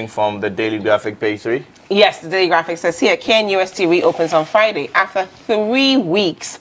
From the Daily Graphic, page 3? Yes, the Daily Graphic says here, KNUST reopens on Friday after 3 weeks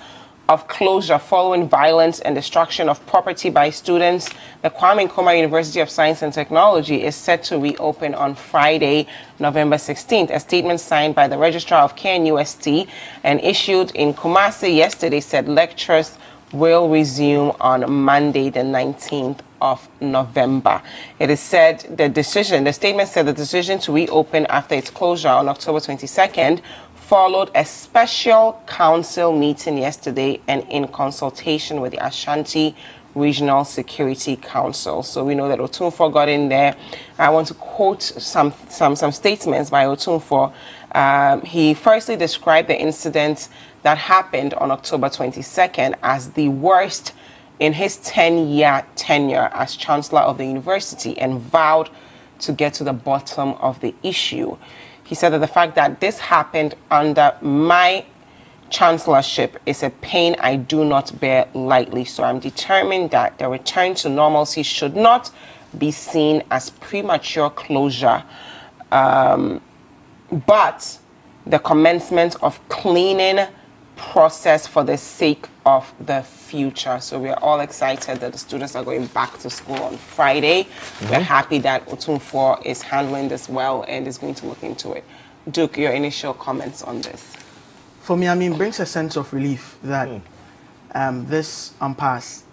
of closure following violence and destruction of property by students. The Kwame Nkrumah University of Science and Technology is set to reopen on Friday, November 16th. A statement signed by the Registrar of KNUST and issued in Kumasi yesterday said lectures will resume on Monday, the 19th of November. It is said the statement said the decision to reopen after its closure on October 22nd followed a special council meeting yesterday and in consultation with the Ashanti Regional Security Council. So we know that Otunfor got in there. I want to quote some statements by Otunfor. He firstly described the incident that happened on October 22nd as the worst in his 10-year tenure as Chancellor of the university and vowed to get to the bottom of the issue. He said that the fact that this happened under my chancellorship is a pain I do not bear lightly. So I'm determined that the return to normalcy should not be seen as premature closure, but the commencement of cleaning process for the sake of the future. So we're all excited that the students are going back to school on Friday. We're happy that Otunfor is handling this well and is going to look into it. Duke, your initial comments on this? For me, it brings a sense of relief that this impasse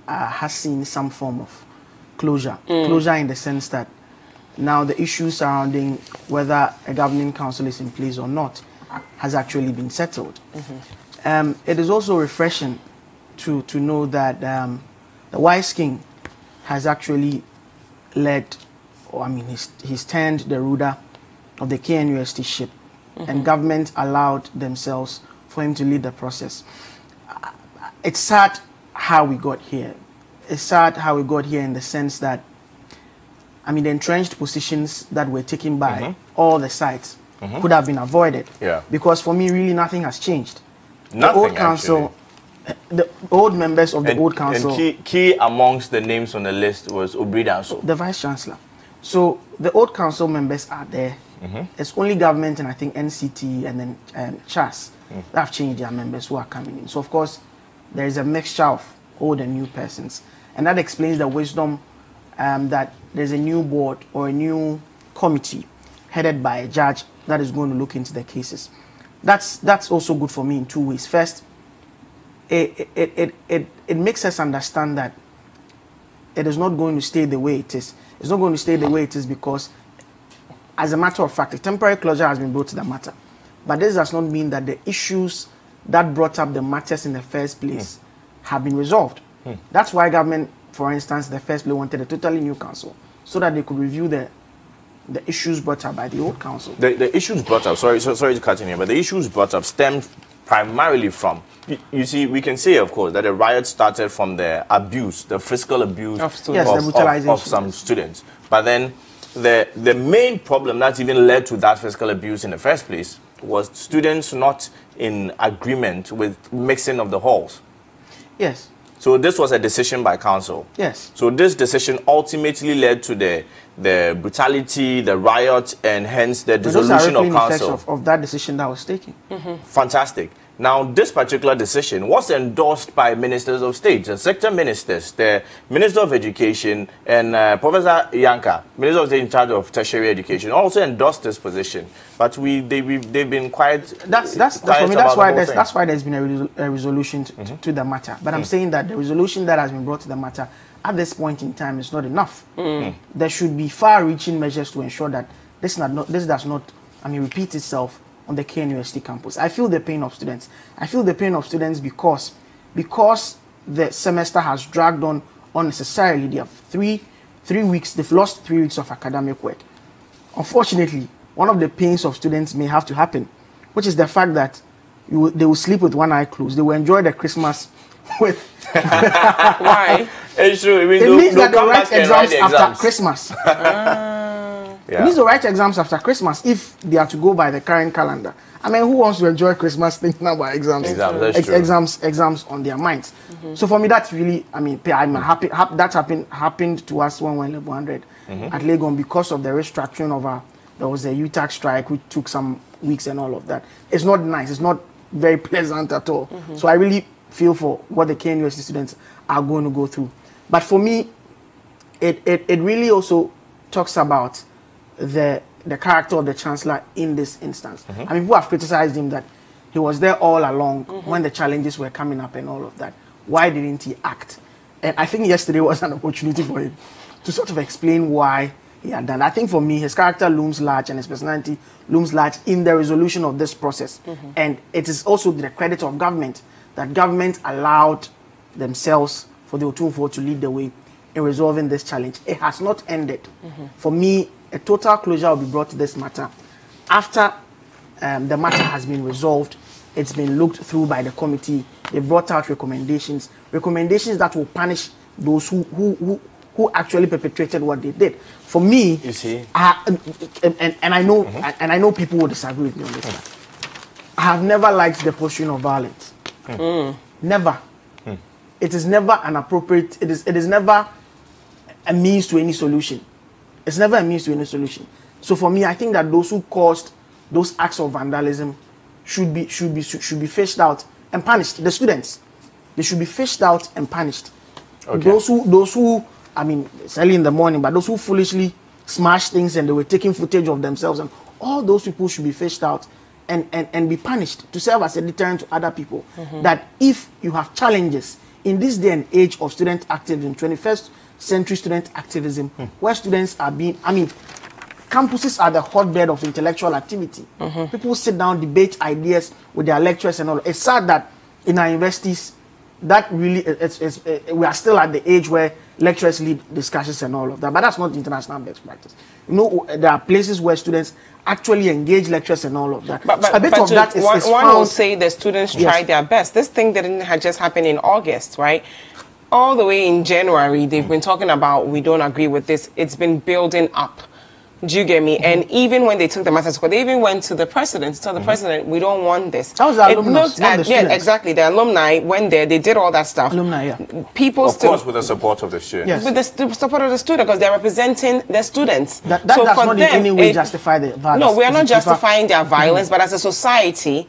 has seen some form of closure. Closure in the sense that now the issue surrounding whether a governing council is in place or not has actually been settled. It is also refreshing to know that the Wise King has actually led, or he's turned the rudder of the KNUST ship, and government allowed themselves for him to lead the process. It's sad how we got here. It's sad how we got here in the sense that, the entrenched positions that were taken by all the sides could have been avoided. Because for me, really nothing has changed. The old council, the old members of the old council. And key amongst the names on the list was Obridanso, the vice chancellor. So the old council members are there. It's only government and I think NCT and then CHAS that have changed their members who are coming in. So of course, there is a mixture of old and new persons, and that explains the wisdom that there's a new board or a new committee headed by a judge that is going to look into the cases. That's also good for me in two ways. First, it makes us understand that it is not going to stay the way it is. It's not going to stay the way it is because, as a matter of fact, a temporary closure has been brought to the matter. But this does not mean that the issues that brought up the matters in the first place have been resolved. That's why government, for instance, in the first place wanted a totally new council so that they could review the issues brought up by the old council. The issues brought up, sorry to cut in here, but the issues brought up stemmed primarily from, you see, we can say, of course, that the riot started from the abuse, the physical abuse of students. of some students. But then the main problem that even led to that physical abuse in the first place was students not in agreement with mixing of the halls. Yes. So this was a decision by council. Yes. So this decision ultimately led to the brutality, the riot, and hence the dissolution of council. Of that decision that was taken. Fantastic. Now, this particular decision was endorsed by ministers of state, the sector ministers, the Minister of Education, and Professor Yanka, Minister of State in charge of tertiary education, also endorsed this position. But they've been quite. That's why there's been a resolution to the matter. But I'm saying that the resolution that has been brought to the matter at this point in time is not enough. There should be far-reaching measures to ensure that this does not repeat itself on the KNUST campus. I feel the pain of students. I feel the pain of students because the semester has dragged on unnecessarily. They have three weeks. They've lost 3 weeks of academic work. Unfortunately, one of the pains of students may have to happen, which is the fact that they will sleep with one eye closed. They will enjoy the Christmas with. Why? It's true. It means that they write exams after Christmas. It means to write exams after Christmas if they are to go by the current calendar. I mean, who wants to enjoy Christmas thinking about exams? Exams on their minds. So for me, that's really, I mean, I'm happy that happened to us when we were in level 100 at Legon because of the restructuring of there was a UTAC strike which took some weeks and all of that. It's not nice. It's not very pleasant at all. So I really feel for what the KNUST students are going to go through. But for me, it really also talks about the character of the chancellor in this instance. I mean, people have criticized him that he was there all along when the challenges were coming up and all of that. Why didn't he act? And I think yesterday was an opportunity for him to sort of explain why he had done. I think for me, his character looms large and his personality looms large in the resolution of this process. And it is also the credit of government that government allowed themselves for the Otumfuo to lead the way in resolving this challenge. It has not ended. For me, a total closure will be brought to this matter after the matter has been resolved. It's been looked through by the committee. They brought out recommendations that will punish those who actually perpetrated what they did. For me, you see, and I know and I know people will disagree with me on this. I have never liked the pursuit of violence. Never. It is never an appropriate. It is never a means to any solution. It's never a means to any solution. So for me, I think that those who caused those acts of vandalism should be fished out and punished. The students, they should be fished out and punished. Okay. Those who, I mean, it's early in the morning, but those who foolishly smashed things and they were taking footage of themselves, and all those people should be fished out and be punished to serve as a deterrent to other people. That if you have challenges in this day and age of student activism, 21st century student activism, where students are being, I mean, campuses are the hotbed of intellectual activity. People sit down, debate ideas with their lecturers and all. It's sad that in our universities, that really, we are still at the age where lecturers lead discussions and all of that. But that's not international best practice. You know, there are places where students actually engage lecturers and all of that. But so a bit of that is found. One will say the students tried their best. This thing didn't just happen in August, right? All the way in January, they've been talking about, we don't agree with this. It's been building up. Do you get me? And even when they took the matter to court, they even went to the president to tell the president, we don't want this. That was the alumni. Yeah, exactly. The alumni went there. They did all that stuff. Alumni, yeah. People of course, with the support of the students. Yes. With the support of the student, because they're representing the students. That so does not in any way justify the violence. No, we are not justifying their violence, but as a society,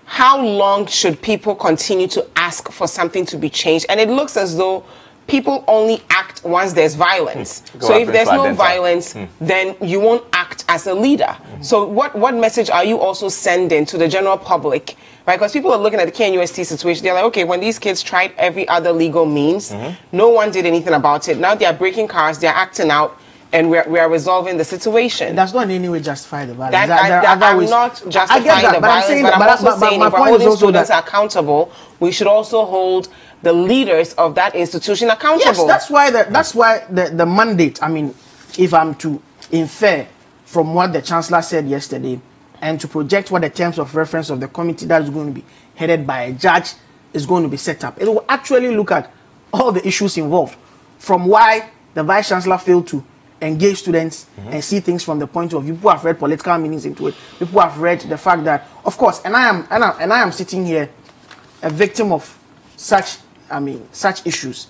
how long should people continue to ask for something to be changed? And it looks as though people only act once there's violence. So if there's no violence, then you won't act as a leader. So what message are you also sending to the general public? Right? Because people are looking at the KNUST situation. They're like, okay, when these kids tried every other legal means, no one did anything about it. Now they're breaking cars, they're acting out, and we are resolving the situation. That's not in any way justify the violence. I'm not justifying the violence, but I'm also saying if we're holding students accountable, we should also hold the leaders of that institution accountable. Yes, that's why the mandate, I mean, if I'm to infer from what the Chancellor said yesterday and to project what the terms of reference of the committee that is going to be headed by a judge is going to be set up, it will actually look at all the issues involved, from why the Vice Chancellor failed to engage students and see things from the point of view. People have read political meanings into it. People have read the fact that, of course, and I am sitting here a victim of such issues.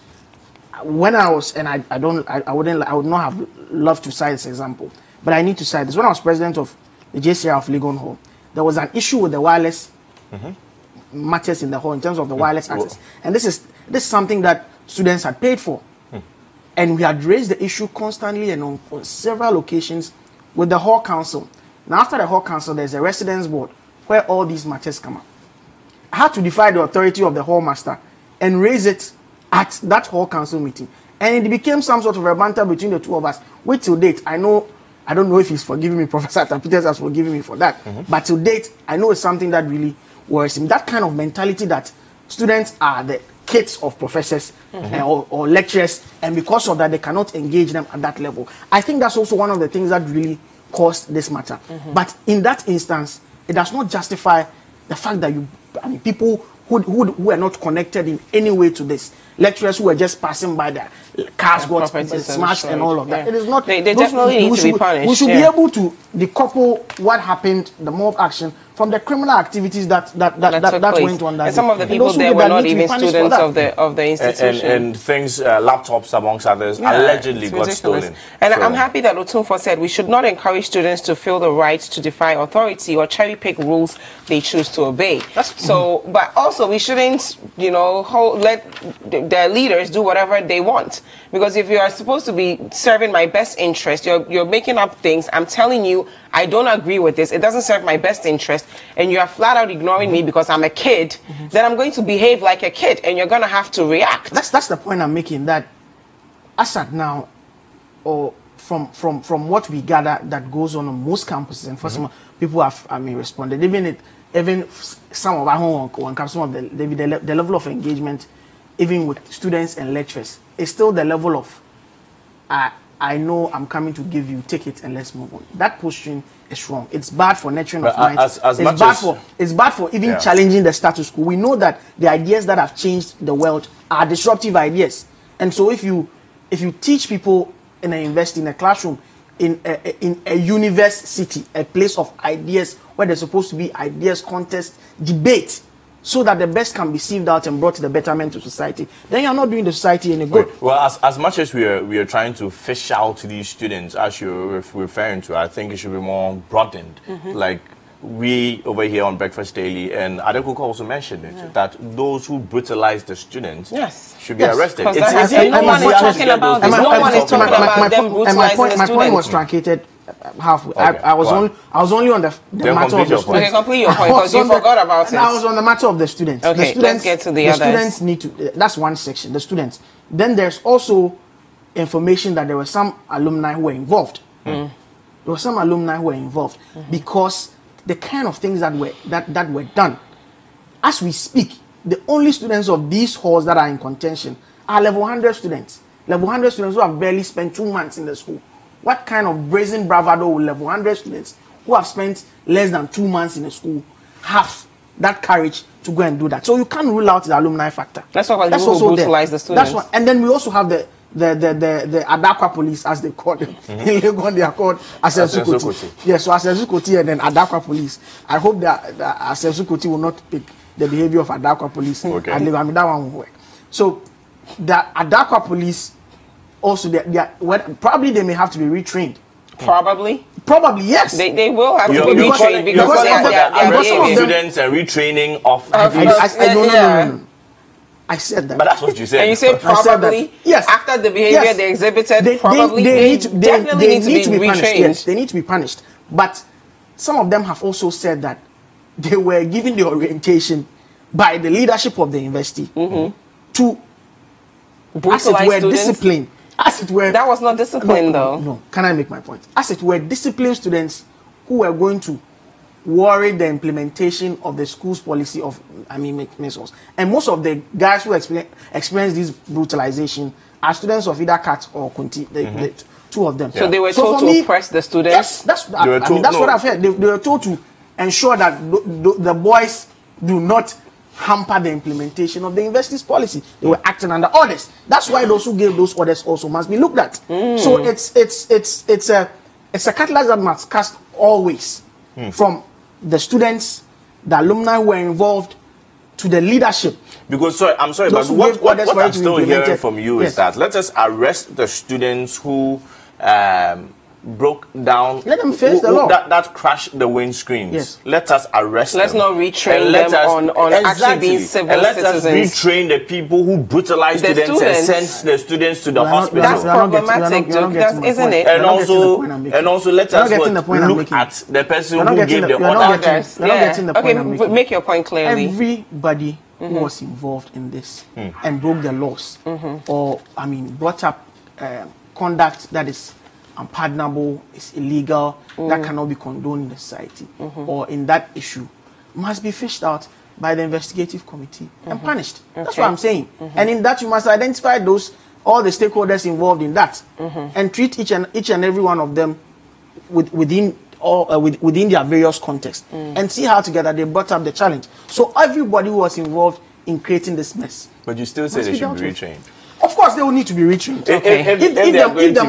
When I was, and I would not have loved to cite this example, but I need to cite this. When I was president of the JCR of Legon Hall, there was an issue with the wireless matters in the hall in terms of the wireless access, and this is something that students had paid for, and we had raised the issue constantly and on several occasions with the hall council. Now, after the hall council, there's a residence board where all these matters come up. I had to defy the authority of the hall master and raise it at that hall council meeting. And it became some sort of a banter between the two of us, which to date, I don't know if he's forgiving me, Professor Tapiters has forgiven me for that. But to date, I know it's something that really worries him. That kind of mentality that students are the kids of professors or lecturers, and because of that, they cannot engage them at that level. I think that's also one of the things that really caused this matter. But in that instance, it does not justify the fact that people who are not connected in any way to this. Lecturers who were just passing by, their cars got smashed and all of that. It is not. They definitely need to be punished. We should be able to decouple what happened, the mob action, from the criminal activities that went on that. And some of the people there were not even students of the institution. And things, laptops amongst others, allegedly got stolen. And I'm happy that Otunfo said we should not encourage students to feel the right to defy authority or cherry pick rules they choose to obey. But also we shouldn't, let their leaders do whatever they want. Because if you are supposed to be serving my best interest, you're making up things. I'm telling you, I don't agree with this. It doesn't serve my best interest. And you are flat out ignoring me because I'm a kid. Then I'm going to behave like a kid, and you're going to have to react. That's the point I'm making. That as at now, or from what we gather that goes on most campuses, and for some people have responded. Even some of our home on some of the level of engagement, even with students and lecturers, is still the level of I know I'm coming to give you, take it and let's move on. That position is wrong. It's bad for nurturing of minds. It's bad for even challenging the status quo. We know that the ideas that have changed the world are disruptive ideas. And so if you teach people in a university, in a classroom, in a university, a place of ideas where there's supposed to be ideas, contest, debate, so that the best can be sieved out and brought to the betterment of society, then you're not doing the society any good. Well, as much as we are trying to fish out these students, as you're referring to, I think it should be more broadened. Like we over here on Breakfast Daily, and Adekuko also mentioned it, that those who brutalize the students should be arrested. No one is talking about this. No one is talking about them brutalizing the students. My point was truncated halfway. I was only on the matter of the students. Okay, complete your point because you forgot about it. I was on the matter of the students. Okay, the students, let's get to the others. The students need to. That's one section. The students. Then there's also information that there were some alumni who were involved. There were some alumni who were involved because the kind of things that were done. As we speak, the only students of these halls that are in contention are level 100 students. Level 100 students who have barely spent 2 months in the school. What kind of brazen bravado will level 100 students who have spent less than 2 months in the school have that courage to go and do that? So you can't rule out the alumni factor. That's what people who brutalize the students. That's one. And then we also have the Adakwa police, as they call them. In Legon, they are called Asensukoti. Yes, so Asensukoti and then Adakwa police. I hope that Asensukoti will not pick the behavior of Adakwa police. Okay. And that one will work. So the Adakwa police also, probably they may have to be retrained. Probably, yes. They will have to be retrained because the students are retraining of. No. I said that. But that's what you said. And you said probably. Yes. After the behavior they exhibited, they definitely need to be retrained. Yes, they need to be punished. But some of them have also said that they were given the orientation by the leadership of the university to, as it were, discipline. As it were, that was not discipline, though. No, can I make my point? As it were, disciplined students who were going to worry the implementation of the school's policy of, measures. And most of the guys who experience this brutalization are students of either CAT or Kunti, the two of them. So they were told to oppress the students? Yes, that's what I've heard. They were told to ensure that the boys do not hamper the implementation of the university's policy. They were acting under orders. That's why those who gave those orders also must be looked at. So it's a catalyst that must cast always from the students, the alumni who were involved, to the leadership. Because I'm sorry, but what I'm still hearing from you is that let us arrest the students who broke down. Let them face the law. That crashed the windscreens. Yes. Let us arrest Let's them. not retrain them on actually being civil citizens. And let us retrain the people who brutalize students and send the students to the hospital. That's problematic, isn't it? And also let us look at the person who gave the order. Okay, make your point clearly. Everybody who was involved in this and broke the laws or, brought up conduct that is unpardonable, is illegal, that cannot be condoned in the society, or in that issue, must be fished out by the investigative committee and punished. That's what I'm saying. And in that, you must identify all the stakeholders involved in that, and treat each and every one of them within all within their various contexts and see how together they brought up the challenge. So everybody who was involved in creating this mess. But you still say they should be retrained. Of course, they will need to be retrained. If the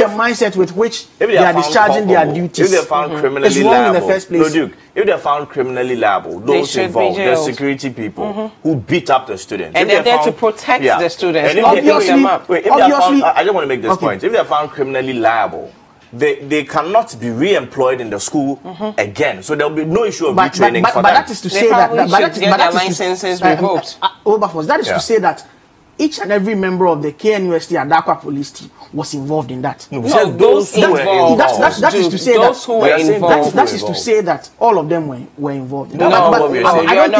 mindset with which they are discharging their duties if they're found criminally is wrong liable, in the first place. No, Duke, if they're found criminally liable, those involved, the security people who beat up the students, and they're there to protect the students, and not beat them up. I just want to make this point. If they're found criminally liable, they cannot be re-employed in the school again. So there will be no issue of retraining for them. But that is to say that their licenses revoked. That is to say that each and every member of the KNUST and Dakwa police team was involved in that. No, those who were involved. That is to say those who were involved. That is to say that all of them were involved. I don't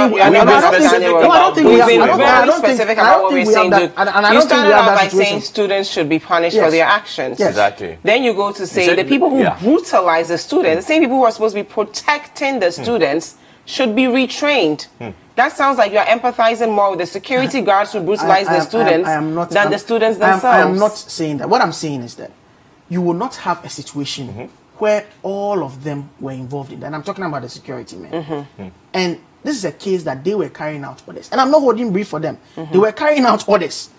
think we've been very specific about what we're saying. You started out by saying students should be punished for their actions. Exactly. Then you go to say the people who brutalize the students, the same people who are supposed to be protecting the students, should be retrained. That sounds like you're empathizing more with the security guards who brutalize the students than the students themselves. I am not saying that. What I'm saying is that you will not have a situation where all of them were involved in that. And I'm talking about the security men. And this is a case that they were carrying out orders. And I'm not holding brief for them. They were carrying out orders.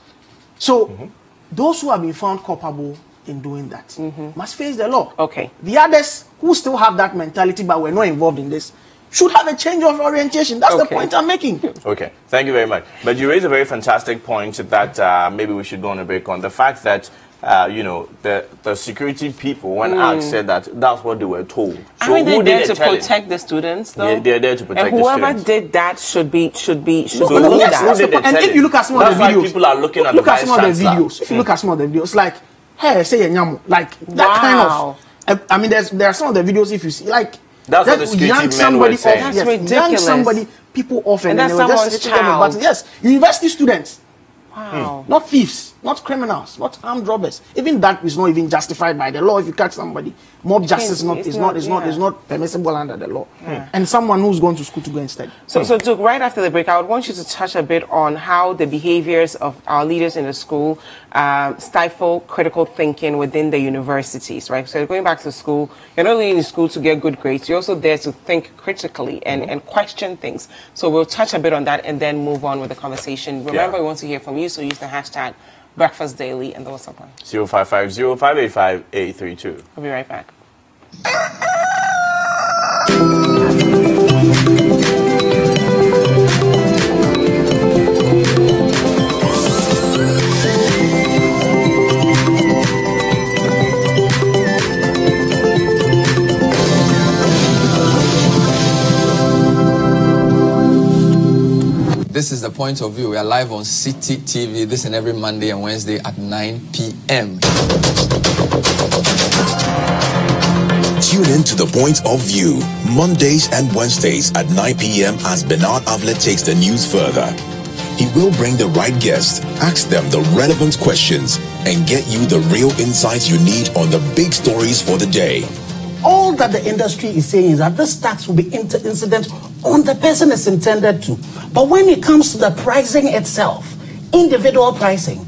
So those who have been found culpable in doing that must face the law. Okay. The others who still have that mentality but were not involved in this should have a change of orientation. That's the point I'm making. Okay, thank you very much. But you raised a very fantastic point that maybe we should go on a break on. The fact that, the security people, when asked, said that that's what they were told. So are they there to protect the students, though? Yeah, they're there to protect the students. And whoever did that should be And if you look at some of the videos, people are looking at look at some of the videos. If you look at some of the videos, like, hey, say like that kind of. I mean, there are some of the videos. If you see, like. That's what the security men were saying. That's ridiculous. People off and that's they were just someone's child. But yes, university students. Wow. Not thieves, not criminals, not armed robbers. Even that is not even justified by the law. If you catch somebody, mob justice is not permissible under the law. And someone who's going to school to go and study. So Duke, right after the break, I would want you to touch a bit on how the behaviors of our leaders in the school stifle critical thinking within the universities, right? So going back to school, you're not only in school to get good grades, you're also there to think critically and question things. So we'll touch a bit on that and then move on with the conversation. Remember, we want to hear from you, so use the hashtag BreakfastDaily and the WhatsApp line. 0550-585-832. We'll be right back. This is The Point of View. We are live on Citi TV this and every Monday and Wednesday at 9 p.m. Tune in to The Point of View, Mondays and Wednesdays at 9 p.m. as Bernard Avlet takes the news further. He will bring the right guests, ask them the relevant questions, and get you the real insights you need on the big stories for the day. All that the industry is saying is that this tax will be incident on the person it's intended to. But when it comes to the pricing itself, individual pricing,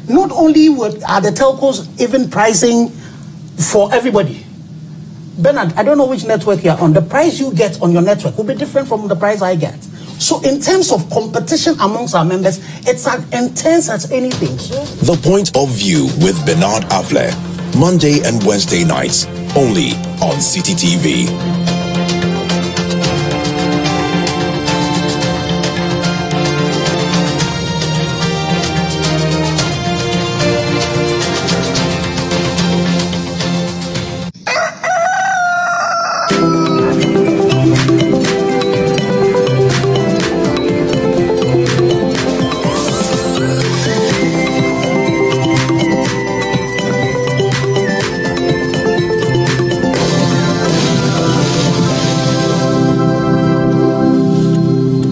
not only are the telcos even pricing for everybody. Bernard, I don't know which network you're on. The price you get on your network will be different from the price I get. So in terms of competition amongst our members, it's as intense as anything. The Point of View with Bernard Avlet, Monday and Wednesday nights, only on Citi TV.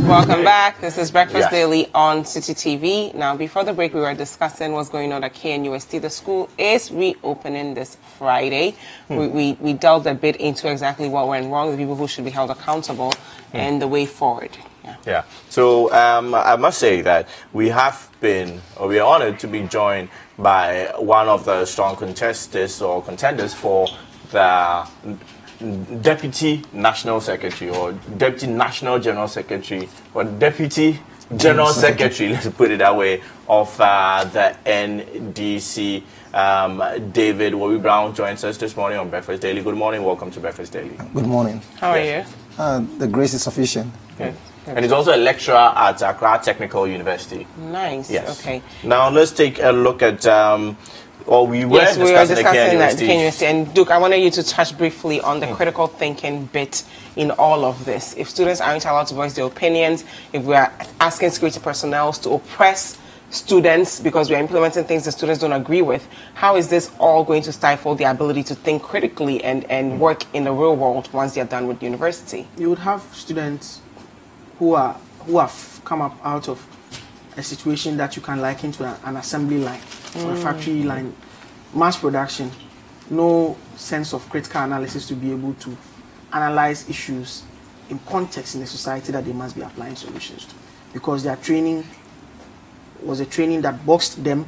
Welcome back. This is Breakfast Daily on Citi TV. Now, before the break, we were discussing what's going on at KNUST. The school is reopening this Friday. We delved a bit into exactly what went wrong, the people who should be held accountable, and the way forward. Yeah. So I must say that we are honored to be joined by one of the strong contenders for Deputy National Secretary or Deputy National General Secretary or Deputy General Secretary, let's put it that way, of the NDC. David Wowie Brown joins us this morning on Breakfast Daily. Good morning, welcome to Breakfast Daily. Good morning. How are you? The grace is sufficient. Good. And he's also a lecturer at Accra Technical University. Nice. Yes. Okay. Now let's take a look at. We were discussing the KN University. And Duke, I wanted you to touch briefly on the critical thinking bit in all of this. If students aren't allowed to voice their opinions, if we are asking security personnel to oppress students because we are implementing things that students don't agree with, how is this all going to stifle the ability to think critically and work in the real world once they're done with university? You would have students who have come up out of a situation that you can liken to an assembly line or a factory line, mass production, no sense of critical analysis to be able to analyze issues in context in the society that they must be applying solutions to, because their training was a training that boxed them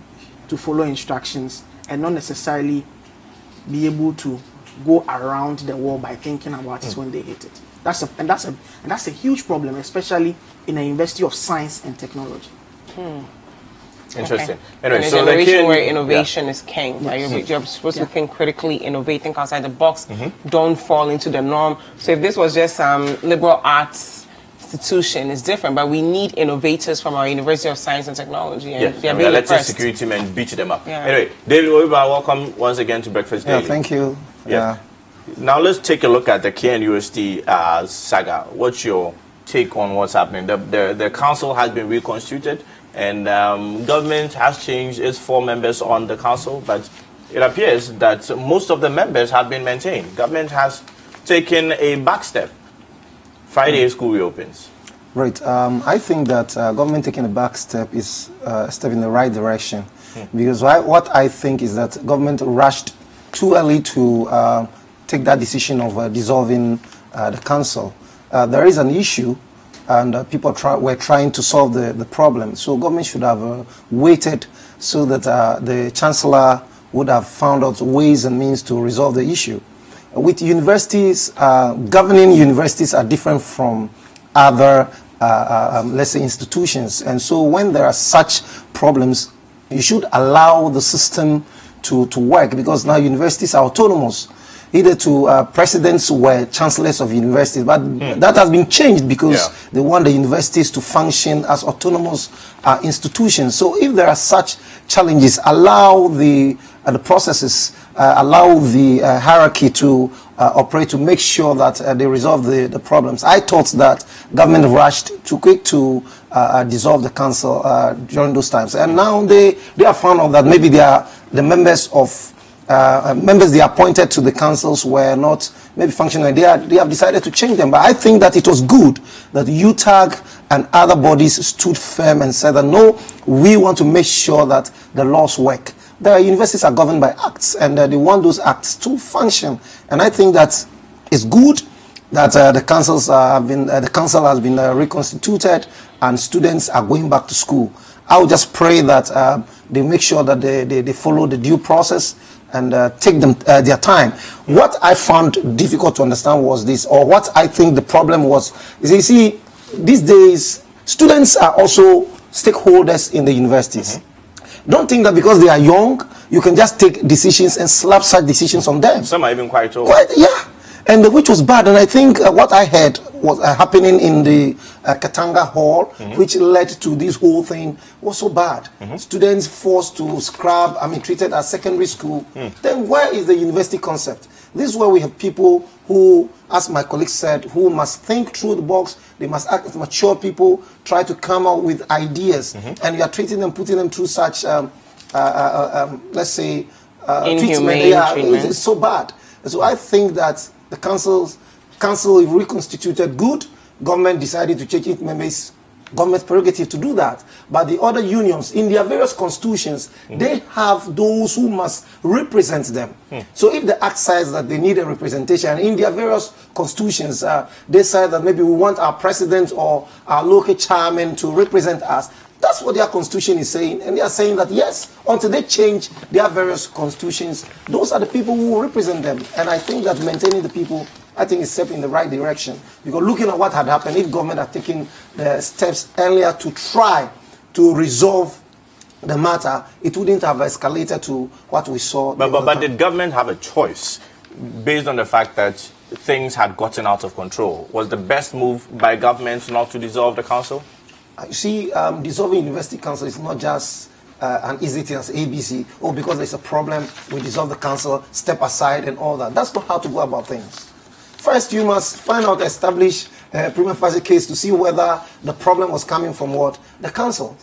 to follow instructions and not necessarily be able to go around the wall by thinking about it when they hit it. That's a huge problem, especially in a University of Science and Technology. Interesting. Okay. Anyway, in a so generation where innovation is king, right? You're supposed to think critically, innovate, think outside the box, don't fall into the norm. So if this was just some liberal arts institution, it's different, but we need innovators from our University of Science and Technology. And yes, they're we are letting impressed. security men beat them up. Yeah. Anyway, David Wowie Brown, welcome once again to Breakfast Daily. Yeah, thank you. Yeah. Now let's take a look at the KNUST saga. What's your take on what's happening? The council has been reconstituted, and government has changed its 4 members on the council, but it appears that most of the members have been maintained. Government has taken a back step. Friday school reopens. Right. I think that government taking a back step is a step in the right direction, because what I think is that government rushed too early to take that decision of dissolving the council. There is an issue, and people were trying to solve the problem. So government should have waited so that the chancellor would have found out ways and means to resolve the issue. With universities, governing universities are different from other, let's say, institutions. And so when there are such problems, you should allow the system to work, because now universities are autonomous. Either to presidents were chancellors of universities, but that has been changed because they want the universities to function as autonomous institutions. So if there are such challenges, allow the processes, allow the hierarchy to operate to make sure that they resolve the problems. I thought that government rushed too quick to dissolve the council during those times, and now they have found out that maybe they are the members of members they appointed to the councils were not maybe functioning. They have decided to change them. But I think that it was good that UTAG and other bodies stood firm and said that no, we want to make sure that the laws work. The universities are governed by acts, and they want those acts to function. And I think that it's good that the council has been reconstituted and students are going back to school. I would just pray that they make sure that they follow the due process and take them their time. What I found difficult to understand was this, or what I think the problem was, is you see, these days, students are also stakeholders in the universities. Don't think that because they are young, you can just take decisions and slap such decisions on them. Some are even quite old. Yeah. And which was bad. And I think what I heard was happening in the Katanga Hall, which led to this whole thing, was so bad. Students forced to scrub, treated as secondary school. Then where is the university concept? This is where we have people who, as my colleague said, who must think through the box. They must act as mature people, try to come up with ideas. And you are treating them, putting them through such, let's say, treatment. It's so bad. So I think that the council reconstituted good. Government decided to change it. Maybe it's government's prerogative to do that. But the other unions, in their various constitutions, they have those who must represent them. So if the act says that they need a representation, in their various constitutions, they say that maybe we want our president or our local chairman to represent us, That's what their constitution is saying. And they are saying that, yes, until they change their various constitutions, those are the people who will represent them. And I think that maintaining the people, I think, is step in the right direction. Because looking at what had happened, if government had taken the steps earlier to try to resolve the matter, it wouldn't have escalated to what we saw. But did government have a choice based on the fact that things had gotten out of control? Was the best move by government not to dissolve the council? You see, dissolving university council is not just an easy thing as ABC, or because there's a problem, we dissolve the council, step aside and all that. That's not how to go about things. First, you must find out, establish a prima facie case to see whether the problem was coming from what? The council.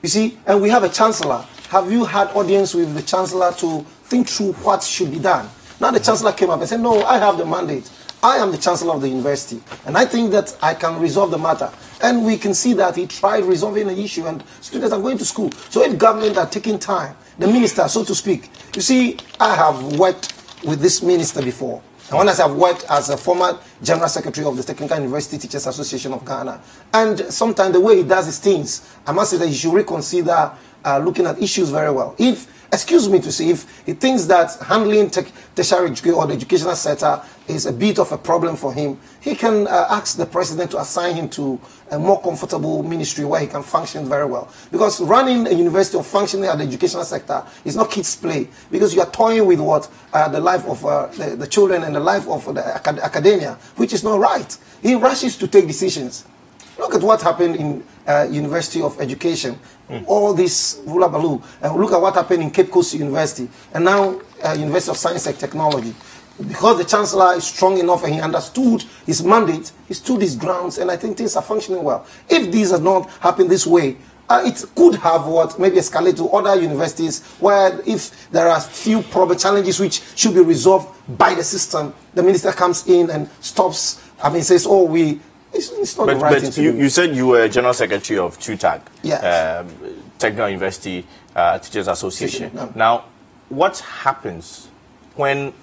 You see, and we have a chancellor. Have you had audience with the chancellor to think through what should be done? Now the chancellor came up and said, no, I have the mandate. I am the chancellor of the university, and I think that I can resolve the matter. And we can see that he tried resolving the issue, and students are going to school. So if government are taking time, the minister, so to speak, you see, I have worked with this minister before. And when I say I've worked as a former General Secretary of the Technical University Teachers Association of Ghana, and sometimes the way he does his things, I must say that he should reconsider looking at issues very well. Excuse me to say, if he thinks that handling tertiary education or the educational sector is a bit of a problem for him, he can ask the president to assign him to a more comfortable ministry where he can function very well. Because running a university or functioning at the educational sector is not kids' play, because you are toying with what the life of the children and the life of the academia, which is not right. He rushes to take decisions. Look at what happened in University of Education, all this hula baloo, and look at what happened in Cape Coast University, and now University of Science and Technology. Because the Chancellor is strong enough and he understood his mandate, he stood his grounds, and I think things are functioning well. If these had not happened this way, it could have maybe escalate to other universities where if there are few challenges which should be resolved by the system, the minister comes in and stops, says, oh, it's not the right thing to do. You said you were General Secretary of TUTAG, yes. Technical University Teachers Association. No. Now, what happens when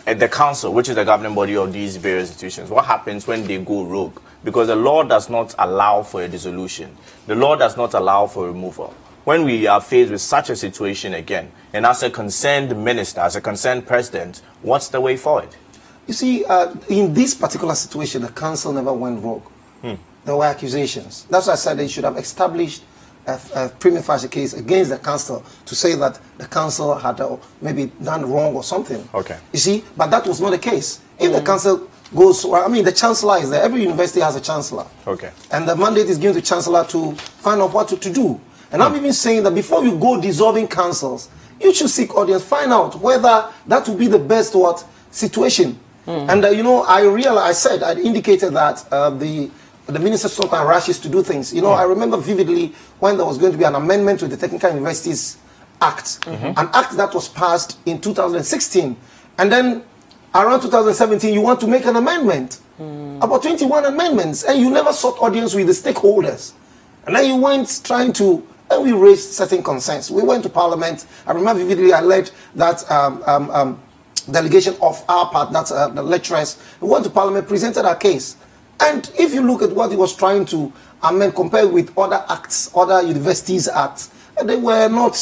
the council, which is the governing body of these various institutions, what happens when they go rogue? Because the law does not allow for a dissolution. The law does not allow for removal. When we are faced with such a situation again, and as a concerned minister, as a concerned president, what's the way forward? You see, in this particular situation, the council never went rogue. There were accusations. That's why I said they should have established a prima facie case against the council to say that the council had maybe done wrong or something. Okay. You see, but that was not the case. If the council goes, the chancellor is there. Every university has a chancellor. Okay. And the mandate is given to chancellor to find out what to do. And I'm even saying that before you go dissolving councils, you should seek audience, find out whether that would be the best situation. And I indicated that the minister sometimes rushes to do things. I remember vividly when there was going to be an amendment to the Technical Universities Act, an act that was passed in 2016, and then around 2017 you want to make an amendment, about 21 amendments, and you never sought audience with the stakeholders, and then you went trying to. And we raised certain concerns. We went to Parliament. I remember vividly I led that delegation of our part, that's the lecturers. We went to Parliament, presented our case. And if you look at what he was trying to amend compared with other acts, other universities acts, they were not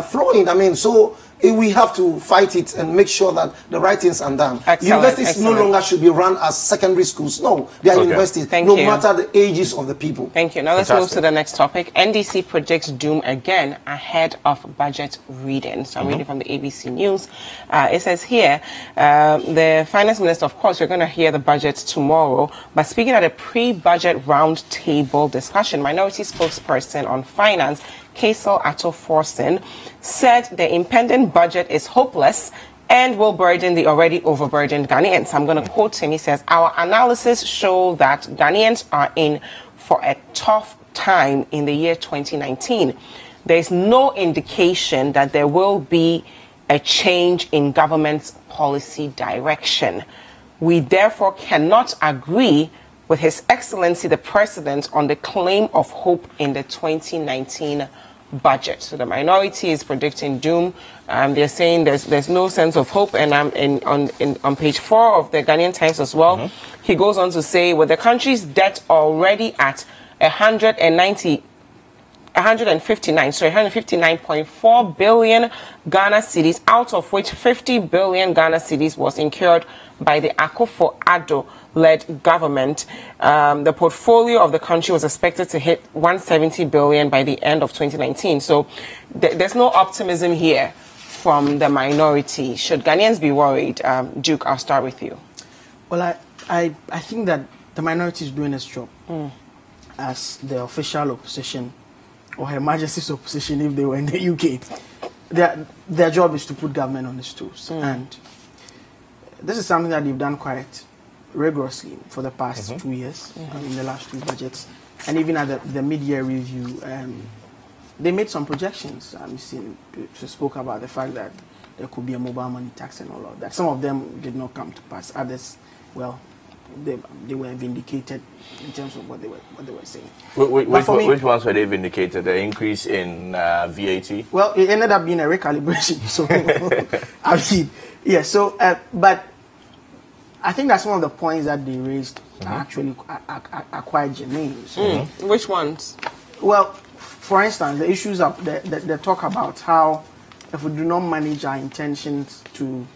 flowing. So we have to fight it and make sure that the right things are done. Universities no longer should be run as secondary schools. No, they are universities, no matter the ages of the people. Thank you. Now let's move to the next topic. NDC predicts doom again ahead of budget reading. So I'm reading from the ABC News. It says here, the finance minister, of course, we're going to hear the budget tomorrow, but speaking at a pre-budget roundtable discussion, minority spokesperson on finance, Kaisel Atto-Forson, said the impending budget is hopeless and will burden the already overburdened Ghanaians. I'm going to quote him. He says, our analysis show that Ghanaians are in for a tough time in the year 2019. There is no indication that there will be a change in government's policy direction. We therefore cannot agree with His Excellency the President on the claim of hope in the 2019 budget. So the minority is predicting doom. They're saying there's no sense of hope. And on page 4 of the Ghanaian Times as well, he goes on to say, with the country's debt already at 159.4 billion Ghana cedis, out of which 50 billion Ghana cedis was incurred by the Akufo-Addo-led government. The portfolio of the country was expected to hit 170 billion by the end of 2019. So there's no optimism here from the minority. Should Ghanaians be worried? Duke, I'll start with you. Well, I think that the minority is doing its job as the official opposition, or Her Majesty's opposition if they were in the UK. Their job is to put government on its toes. And this is something that they've done quite rigorously for the past 2 years, in the last 2 budgets. And even at the mid-year review, they made some projections. She spoke about the fact that there could be a mobile money tax and all of that. Some of them did not come to pass. Others, well, they were vindicated in terms of what they were saying. Which ones were they vindicated? The increase in VAT? Well, it ended up being a recalibration. So, but I think that some of the points that they raised are quite germane. So, which ones? Well, for instance, the issues of the talk about how if we do not manage our intentions to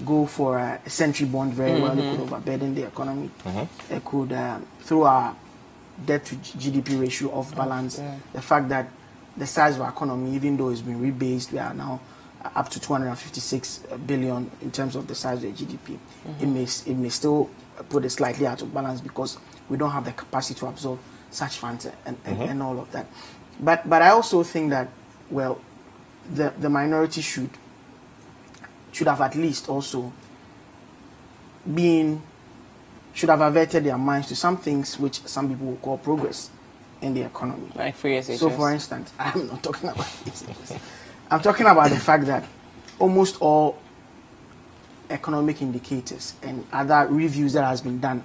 go for a century bond very well, it could overburden the economy. It could throw our debt to GDP ratio off balance. The fact that the size of our economy, even though it's been rebased, we are now up to 256 billion in terms of the size of the GDP. It may still put it slightly out of balance because we don't have the capacity to absorb such funds and all of that. But I also think that, well, the minority should have at least also should have averted their minds to some things which some people will call progress in the economy. Like free SHS. So, for instance, I'm not talking about SHS. I'm talking about the fact that almost all economic indicators and other reviews that has been done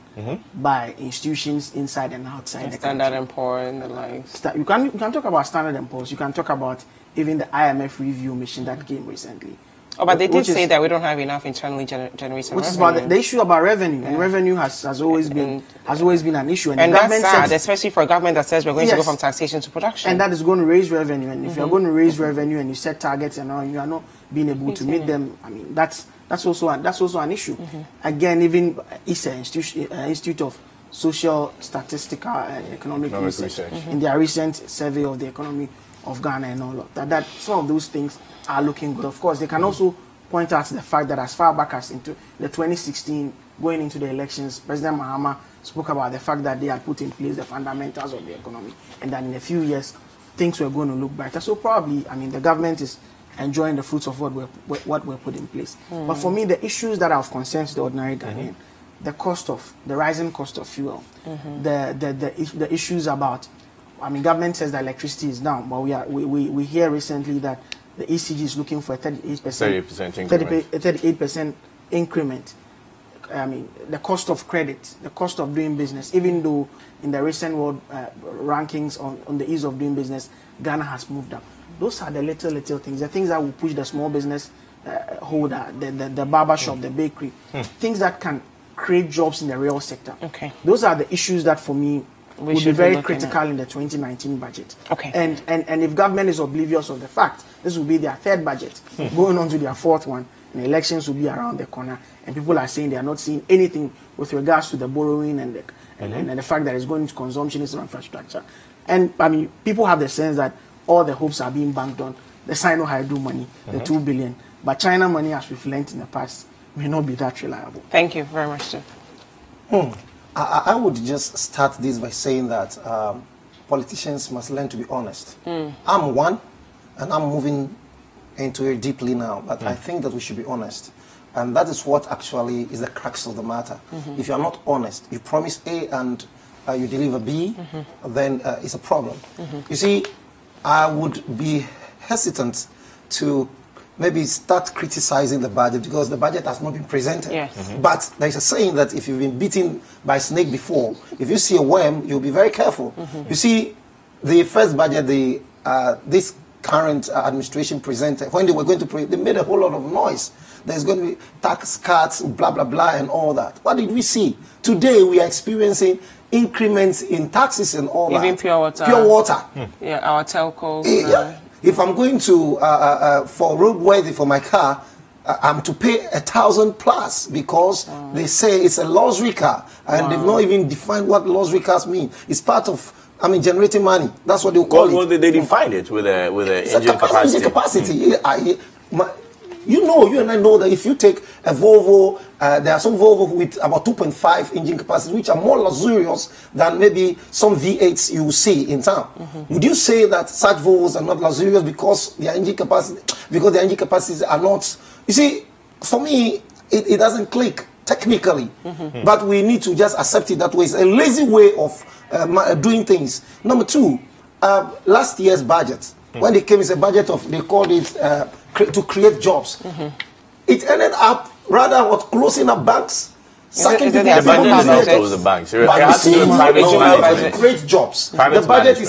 by institutions inside and outside the Standard & Poor's and the likes. You can talk about Standard & Poor's. You can talk about even the IMF review mission that came recently. Oh, but they did say that we don't have enough internally generated revenue. Which is about the issue about revenue, and revenue has always been an issue. And that's sad, especially for a government that says we're going to go from taxation to production. And that is going to raise revenue. And if you're going to raise revenue and you set targets and all, you are not being able to meet them. I mean, that's also an issue. Again, even ISA, Institute of Social, Statistical and Economic Research, in their recent survey of the economy of Ghana and all of that some of those things are looking good. Of course, they can also point out the fact that as far back as into the 2016, going into the elections, President Mahama spoke about the fact that they had put in place the fundamentals of the economy and that in a few years, things were going to look better. So probably, I mean, the government is enjoying the fruits of what were put in place. But for me, the issues that are of concern to the ordinary Ghanaian, the rising cost of fuel, the issues about, I mean, government says that electricity is down, but we hear recently that the ECG is looking for a 38% increment. I mean, the cost of credit, the cost of doing business, even though in the recent world rankings on the ease of doing business, Ghana has moved up. Those are the little things, the things that will push the small business holder, the barber shop, the bakery, things that can create jobs in the real sector. Okay. Those are the issues that, for me, will be very critical in the 2019 budget. Okay. And if government is oblivious of the fact, this will be their third budget, going on to their fourth one, and elections will be around the corner, and people are saying they are not seeing anything with regards to the borrowing and the fact that it's going into consumption instead of infrastructure. And I mean, people have the sense that all the hopes are being banked on the Sino-Hydro money, the 2 billion. But China money, as we've learned in the past, may not be that reliable. Thank you very much, sir. I would just start this by saying that politicians must learn to be honest. I'm one, and I'm moving into it deeply now, but I think that we should be honest. And that is what actually is the crux of the matter. If you're not honest, you promise A and you deliver B, then it's a problem. You see, I would be hesitant to maybe start criticizing the budget because the budget has not been presented. Yes. But there's a saying that if you've been bitten by a snake before, if you see a worm, you'll be very careful. You see, the first budget, this current administration presented, when they were going to they made a whole lot of noise. There's going to be tax cuts, blah, blah, blah, and all that. What did we see? Today, we are experiencing increments in taxes and all that. Even pure water. Pure water. Yeah, our telcos. Yeah. If I'm going to, for roadworthy for my car, I'm to pay 1,000 plus because they say it's a luxury car. And they've not even defined what luxury cars mean. It's part of, generating money. That's what they call it. Well, they define it with a engine capacity. Engine capacity. You and I know that if you take a Volvo, there are some Volvo with about 2.5 engine capacity, which are more luxurious than maybe some V8s you will see in town. Would you say that such Volvos are not luxurious because their engine capacities are not? You see, for me, it doesn't click technically, but we need to just accept it that way. It's a lazy way of doing things. Number two, last year's budget, when they came, it's a budget of, they called it to create jobs. It ended up rather closing up banks, sacking people. The budget did not close the banks. It has to do with private to create jobs. The budget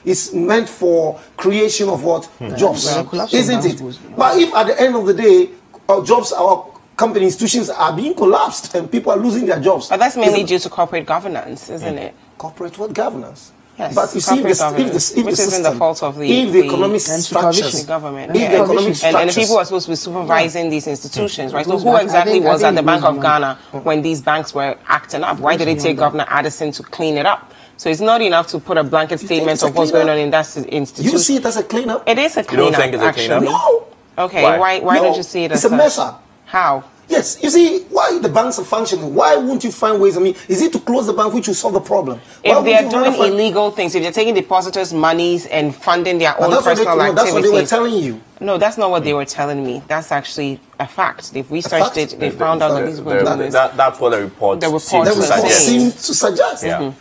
is meant for creation of what? Jobs. Isn't it? But if at the end of the day, our jobs, our company institutions are being collapsed and people are losing their jobs. But that's mainly due to corporate governance, isn't it? Corporate what governance? Yes, but you see, if the system, the fault of the economic structures, the government, and the people who are supposed to be supervising these institutions, right? So who exactly was at the Bank of Ghana when these banks were acting up? Why did they take Governor Addison to clean it up? So it's not enough to put a blanket statement of what's going on in that institution. You see it as a cleanup? It is a cleanup. You don't think it's a cleanup? No. Okay, why don't you see it as it's a mess up? How? Yes, you see, why the banks are functioning? Why won't you find ways? Is it to close the bank which will solve the problem? If they are doing illegal things, if they're taking depositors' monies and funding their own personal activities. That's what they were telling you. No, that's not what they were telling me. That's actually a fact. They've researched it. They found out that these were doing this. That's what the report seemed to suggest. Yeah.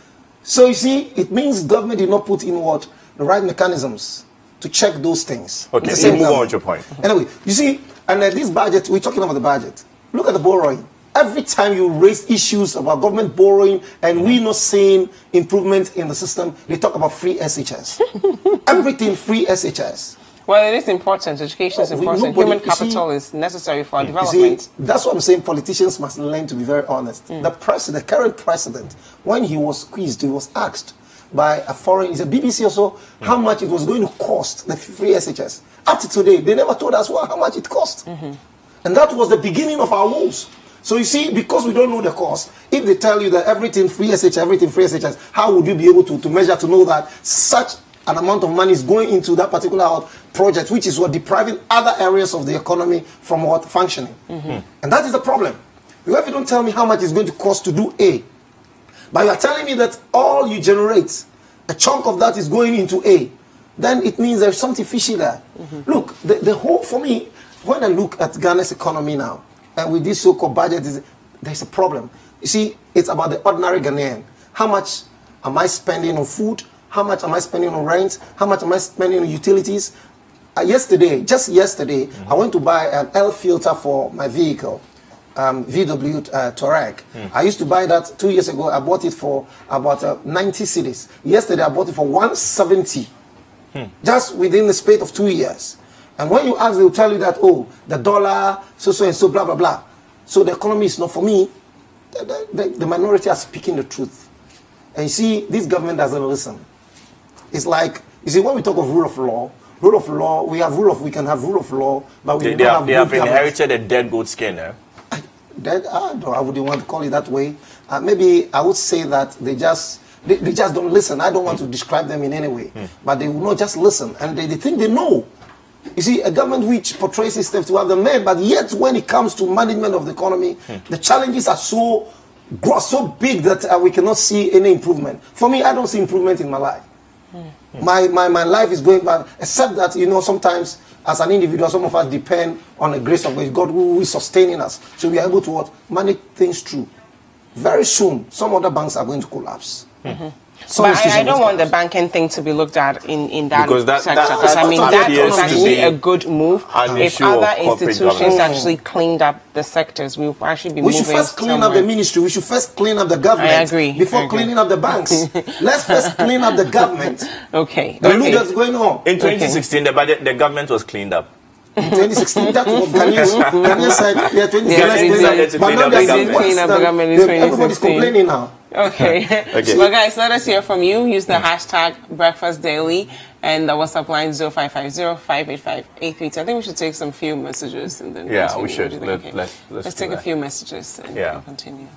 So you see, it means government did not put in the right mechanisms to check those things. Okay, so move on with your point. Anyway, you see, and this budget, we're talking about the budget. Look at the borrowing. Every time you raise issues about government borrowing and we're not seeing improvement in the system, they talk about free SHS. Everything free SHS. Well, it is important. Education is important. Human capital is necessary for our development. That's what I'm saying. Politicians must learn to be very honest. The current president, when he was quizzed, he was asked by a foreign, it's a BBC also, how much it was going to cost, the free SHS. Up to today, they never told us how much it cost. And that was the beginning of our woes. So you see, because we don't know the cost, if they tell you that everything free SHS, how would you be able to measure to know that such an amount of money is going into that particular project, which is what depriving other areas of the economy from what functioning. And that is the problem. Because if you don't tell me how much it's going to cost to do A, but you are telling me that all you generate, a chunk of that is going into A, then it means there's something fishy there. Look, the whole, for me, when I look at Ghana's economy now, and with this so-called budget, there's a problem. You see, it's about the ordinary Ghanaian. How much am I spending on food? How much am I spending on rent? How much am I spending on utilities? Just yesterday, I went to buy an L filter for my vehicle, VW Touareg. I used to buy that 2 years ago. I bought it for about 90 cedis. Yesterday, I bought it for 170, just within the space of 2 years. And when you ask, they'll tell you that, oh, the dollar, so and so, blah, blah, blah. So the economy is not for me. The minority are speaking the truth. And you see, this government doesn't listen. It's like, you see, when we talk of rule of law, we can have rule of law, but we they have inherited a dead goat skin, eh? I wouldn't want to call it that way. Maybe I would say that they just don't listen. I don't want to describe them in any way. But they will not just listen. And they think they know. You see, a government which portrays itself to have the men, but yet when it comes to management of the economy, the challenges are so big that we cannot see any improvement. For me, I don't see improvement in my life. My life is going bad, except that, sometimes as an individual, some of us depend on the grace of God who is sustaining us. So we are able to manage things through. Very soon, some other banks are going to collapse. But I don't want the banking thing to be looked at in that sector, because I mean that appears was to actually be a good move. If issue of other corporate institutions governance. actually cleaned up the sectors, we will actually be We moving should first clean up the ministry. We should first clean up the government. I agree. Before cleaning up the banks. Let's first clean up the government. Okay. The look that's going on. In 2016, the government was cleaned up. In 2016, that's what Ghanaian said. Yeah, 2016. But now they're saying everybody's complaining now. Okay. Well, guys, let us hear from you. Use the hashtag Breakfast Daily and the WhatsApp line 0550-585-832. I think we should take some few messages and then we should. Let's take a few messages and we'll continue.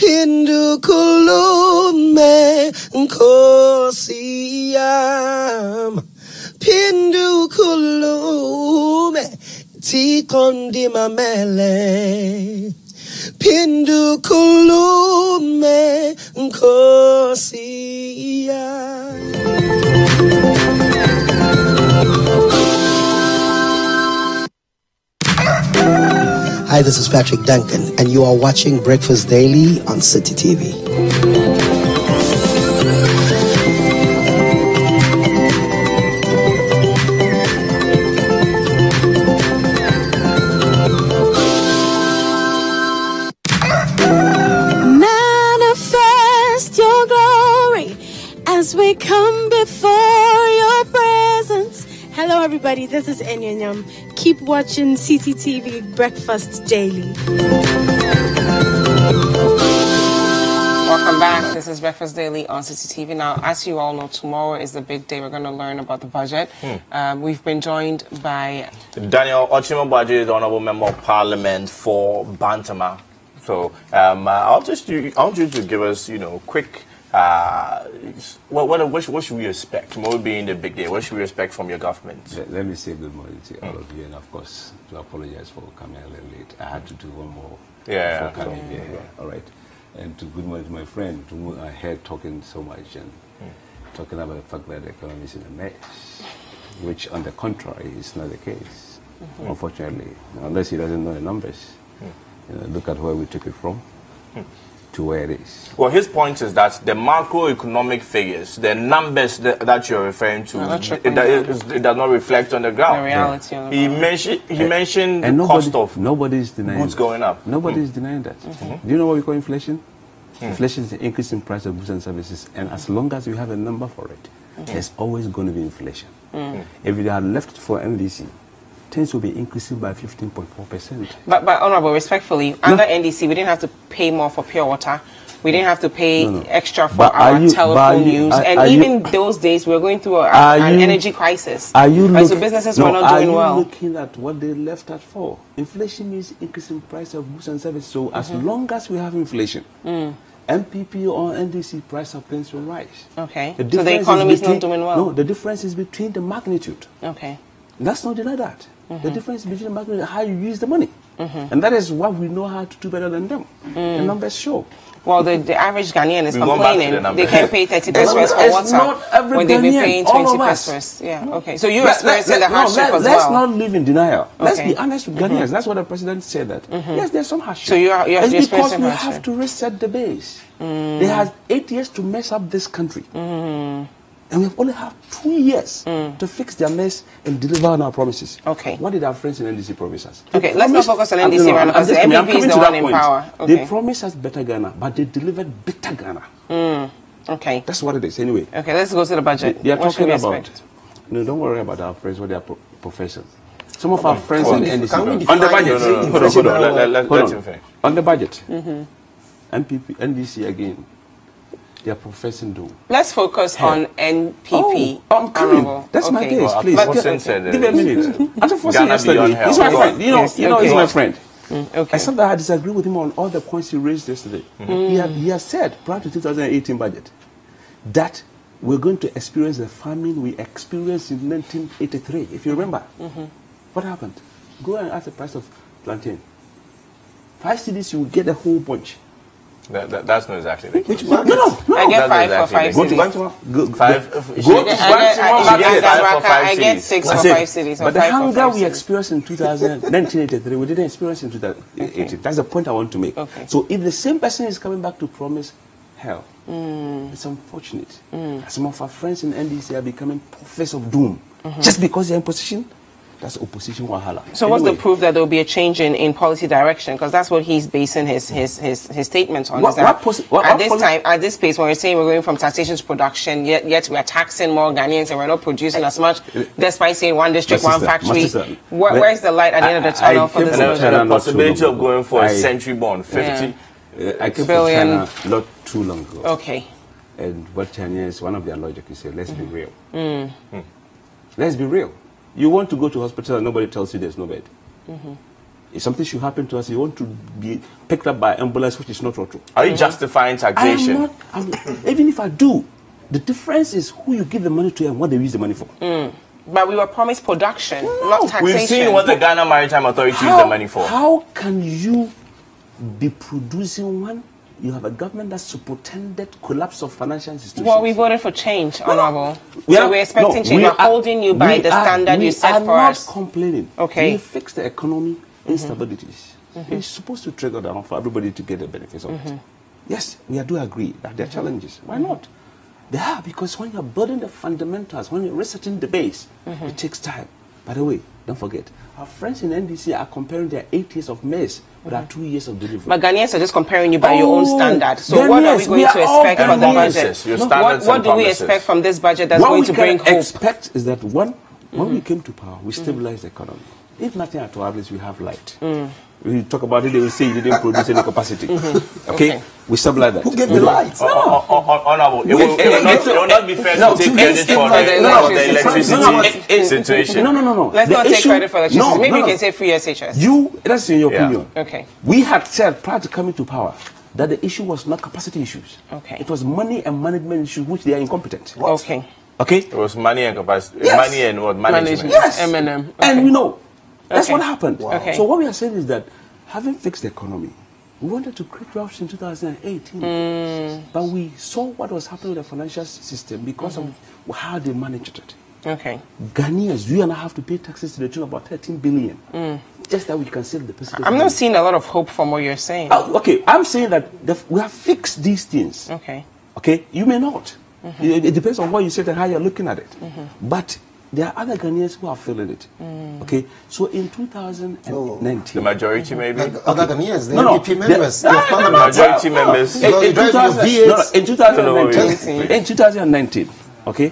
Pindu kulume nkosiyam Pindu kulume tikondi mamele Pindu kulume nkosiyam. Hi, this is Patrick Duncan, and you are watching Breakfast Daily on Citi TV. Manifest your glory as we come before your presence. Hello, everybody. This is Enyanyam. Keep watching Citi TV Breakfast Daily. Welcome back. This is Breakfast Daily on Citi TV. Now, as you all know, tomorrow is the big day. We're going to learn about the budget. We've been joined by Daniel Ochimobwaji, the Honorable Member of Parliament for Bantama. So, I want you to give us, quick. What should we expect? Tomorrow being the big day, what should we expect from your government? Let me say good morning to all of you, and of course, to apologize for coming a little late. I had to do one more before coming here. All right. And to good morning to my friend, to whom I heard talking so much and talking about the fact that the economy is in a mess, which on the contrary is not the case, unfortunately, unless he doesn't know the numbers. Look at where we took it from to where it is. Well, his point is that the macroeconomic figures, the numbers that you're referring to, it does not reflect on the ground. The reality on the ground. He mentioned the cost of goods going up. Nobody is denying that. Do you know what we call inflation? Inflation is the increase in price of goods and services, and as long as you have a number for it, there's always going to be inflation. If you are left for NDC, things will be increasing by 15.4%. But Honorable, respectfully, under NDC, we didn't have to pay more for pure water. We didn't have to pay extra for our telephone use. And even those days, we were going through an energy crisis. So businesses were not doing well. Are you looking at what they left at for? Inflation means increasing price of goods and services. So as long as we have inflation, MPP or NDC price of things will rise. Okay. So the economy is not doing well. No, the difference is between the magnitude. Okay. Let's not deny that. The difference between the market and how you use the money. And that is what we know how to do better than them. The numbers show. Well, the average Ghanaian is complaining. They can't pay 30 pesos for water when they be paying 20 pesos. Yeah, okay. So you're experiencing the hardship as well. Let's not live in denial. Let's be honest with Ghanaians. That's what the president said that. Yes, there's some hardship. So you're it's because we have to reset the base. They had 8 years to mess up this country. And we only have 2 years to fix their mess and deliver on our promises. Okay. What did our friends in NDC promise us? Okay, let's not focus on NDC right now because the MPP is the one in power. Okay. They promised us better Ghana, but they delivered better Ghana. Okay. That's what it is anyway. Okay, let's go to the budget. They are talking about, don't worry about our friends, what they are professing. Some of our friends in NDC. On the budget. Hold on. On the budget. MPP, NDC again. They are professing doom. Let's focus on NPP. I'm coming. That's my case, please. Give a minute. After Fosin yesterday, he's my friend. He's my friend. Okay. Except that I disagree with him on all the points he raised yesterday. He has said, prior to 2018 budget, that we're going to experience the famine we experienced in 1983. If you remember, what happened? Go and ask the price of plantain. 5 cedis, you will get a whole bunch. That's not exactly the case. No. I get 5 for 5 cedis. Go to I get 6 for 5 cedis. But the hunger we experienced in 1983, we didn't experience in 2018. That's the point I want to make. So if the same person is coming back to promise hell, it's unfortunate. Some of our friends in NDC are becoming prophets of doom just because they're in position. That's opposition wahala. So what's the proof that there will be a change in policy direction? Because that's what he's basing his statements on. At this pace, when we're saying we're going from taxation to production, yet we're taxing more Ghanaians and we're not producing as much, despite saying one district, one factory. Where's the light at the end of the tunnel for this? And the possibility of going for a century bond, 50 I came from China not too long ago. Okay. And what Chinese, one of their logic is, let's be real. Let's be real. You want to go to hospital and nobody tells you there's no bed. If something should happen to us, you want to be picked up by ambulance, which is not true. Are you justifying taxation? Even if I do, the difference is who you give the money to and what they use the money for. But we were promised production, not taxation. We've seen what the Ghana Maritime Authority used the money for. How can you be producing one? You have a government that superintended collapse of financial institutions. Well, we voted for change, Honorable. So we're expecting change. We're holding you by the standard you set for us. We are not complaining. Okay. We fix the economic instabilities. It's supposed to trigger down for everybody to get the benefits of it. Yes, we do agree that there are challenges. Why not? They are, because when you're building the fundamentals, when you're resetting the base, it takes time. By the way, don't forget, our friends in NDC are comparing their 8 years of maize with our 2 years of delivery. But Ghanaians are just comparing you by your own standard. So what are we going to expect from the budget? What do we expect from this budget that's going to bring hope? What we expect is that, one, when we came to power, we stabilized the economy. If nothing at all, at least we have light. We talk about it, they will say you didn't produce any capacity. Okay? We stabilize that. Who gave the light? Honorable, it will not be fair to take credit for the electricity situation. No. Let's not take credit for electricity. Maybe you can say free SHS. That's in your opinion. Okay. We had said prior to coming to power that the issue was not capacity issues. Okay. It was money and management issues, which they are incompetent. Okay. Okay? It was money and capacity. Yes. Money and what? Management. Yes. M&M. Okay. And we know. That's what happened. Wow. Okay. So what we are saying is that having fixed the economy, we wanted to create jobs in 2018. But we saw what was happening with the financial system because of how they managed it. Okay. Ghanaians, you and I have to pay taxes to the tune of about 13 billion. Just that we can save the percentage. I'm not seeing a lot of hope from what you're saying. Okay, I'm saying that we have fixed these things. Okay. Okay, you may not. It depends on what you said and how you're looking at it. But there are other Ghanaians who are feeling it. Okay, so in 2019, the majority maybe. Other Ghanaians, the NDP members, the majority members. In 2019, okay,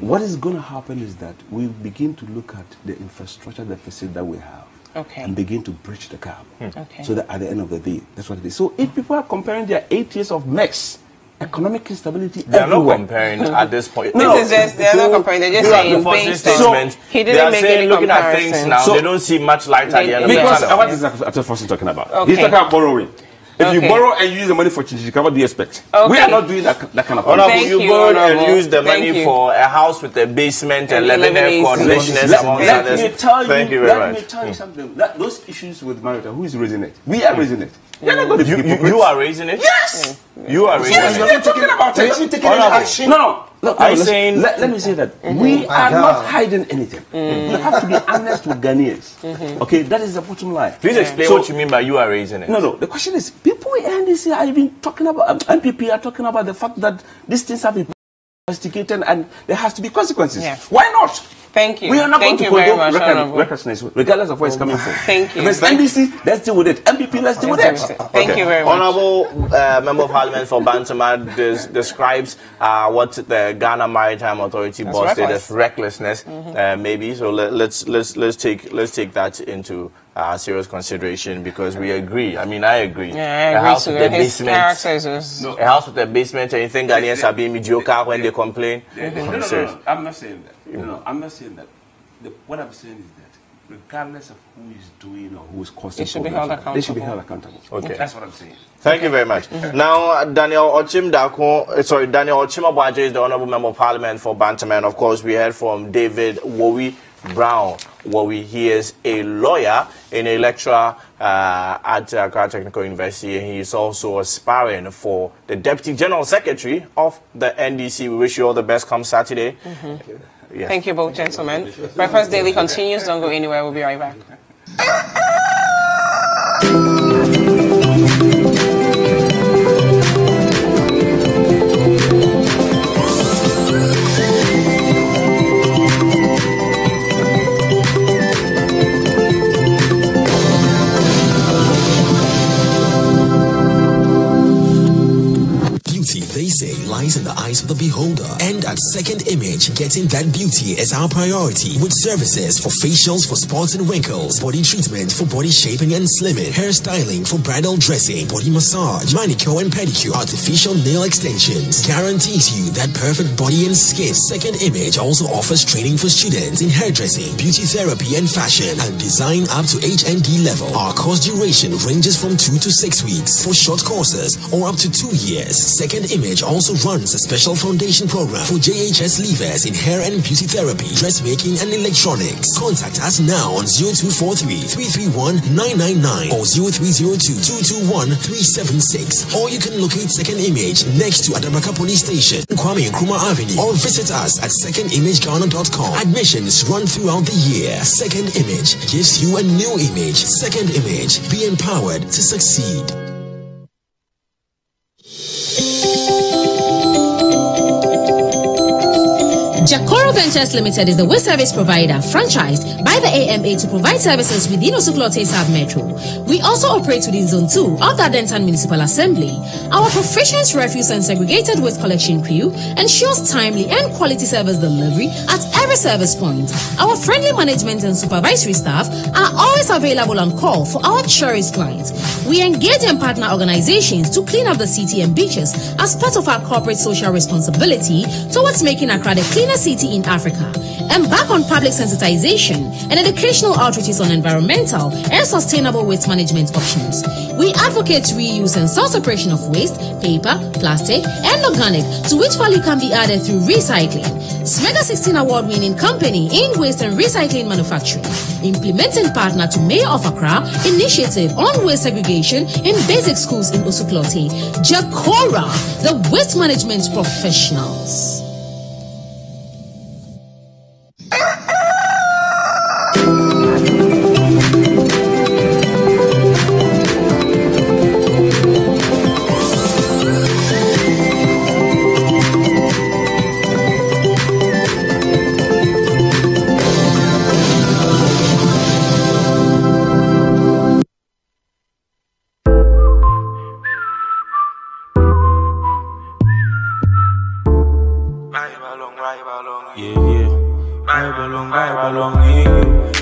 what is going to happen is that we begin to look at the infrastructure deficit that we have. Okay. And begin to bridge the gap. Okay. So that at the end of the day, that's what it is. So if people are comparing their 8 years of mess, economic instability they're everywhere. not comparing at this point. They're not comparing. They're just saying based on. He didn't make any looking at things now, they don't see much light at the end of the tunnel. Because what is Dr. Foster talking about? Okay. He's talking about borrowing. If you borrow and you use the money for Chichika, what do you expect? We are not doing that kind of thing. You borrow and use the money for a house with a basement and 11 air conditioners among others. Thank you very much. Let me tell you something. Those issues with marital, who is raising it? We are raising it. You are raising it? Yes! You are raising it. Yes, we are talking about it. Are you taking any action? No. Let me say that. We are God. not hiding anything. We have to be honest with Ghanaians. Okay, that is the bottom line. Please explain what you mean by you are raising it. No. The question is, people in NDC are even talking about, MPP are talking about the fact that these things have been investigated and there has to be consequences. Yes. Why not? Thank you. We are not Thank going you to very much, recognize, regardless of where it's coming from. Thank you. If it's NDC, let's deal with it. MPP, let's deal with it. Thank you very much. Honorable Member of Parliament for Bantama describes what the Ghana Maritime Authority boss did as recklessness, maybe. So let's take that into serious consideration because we agree. I mean, I agree. Yeah, I agree. A house with a basement. A house with a basement, and you think Ghanaians are being mediocre when they complain? No, I'm not saying that. I'm not saying that. What I'm saying is that regardless of who is doing or who is causing they should be held accountable. They should be held accountable. Okay. That's what I'm saying. Thank you very much. Now, Daniel Ochimabwaje is the Honorable Member of Parliament for Banterman. Of course, we heard from David Wowi Brown. Wowi, he is a lawyer in a lecturer at Accra Technical University. He is also aspiring for the Deputy General Secretary of the NDC. We wish you all the best come Saturday. Yes. Thank you both, gentlemen. Breakfast Daily continues. Don't go anywhere. We'll be right back. They say lies in the eyes of the beholder, and at Second Image, getting that beauty is our priority, with services for facials for spots and wrinkles, body treatment for body shaping and slimming, hairstyling for bridal dressing, body massage, manicure and pedicure, artificial nail extensions, guarantees you that perfect body and skin. Second Image also offers training for students in hairdressing, beauty therapy and fashion, and design up to HND level. Our course duration ranges from 2 to 6 weeks for short courses, or up to 2 years. Second Image also runs a special foundation program for JHS leavers in hair and beauty therapy, dressmaking and electronics. Contact us now on 0243-331-999 or 0302-221-376. Or you can locate Second Image next to Adabaka Police Station, Kwame Nkrumah Avenue, or visit us at secondimagechina.com. Admissions run throughout the year. Second Image gives you a new image. Second Image, be empowered to succeed. Jacoro Ventures Limited is the waste service provider franchised by the AMA to provide services within Osuklote South Metro. We also operate within Zone 2 of the Adentan Municipal Assembly. Our proficient refuse and segregated waste collection crew ensures timely and quality service delivery at every service point. Our friendly management and supervisory staff are always available on call for our cherished clients. We engage in partner organizations to clean up the city and beaches as part of our corporate social responsibility towards making Accra the cleanest city in Africa. Embark on public sensitization and educational outreaches on environmental and sustainable waste management options. We advocate reuse and self-separation of waste, paper, plastic, and organic, to which value can be added through recycling. Smega 16 award-winning company in waste and recycling manufacturing. Implementing partner to Mayor of Accra initiative on waste segregation in basic schools in Osuklote. Jacora, the waste management professionals.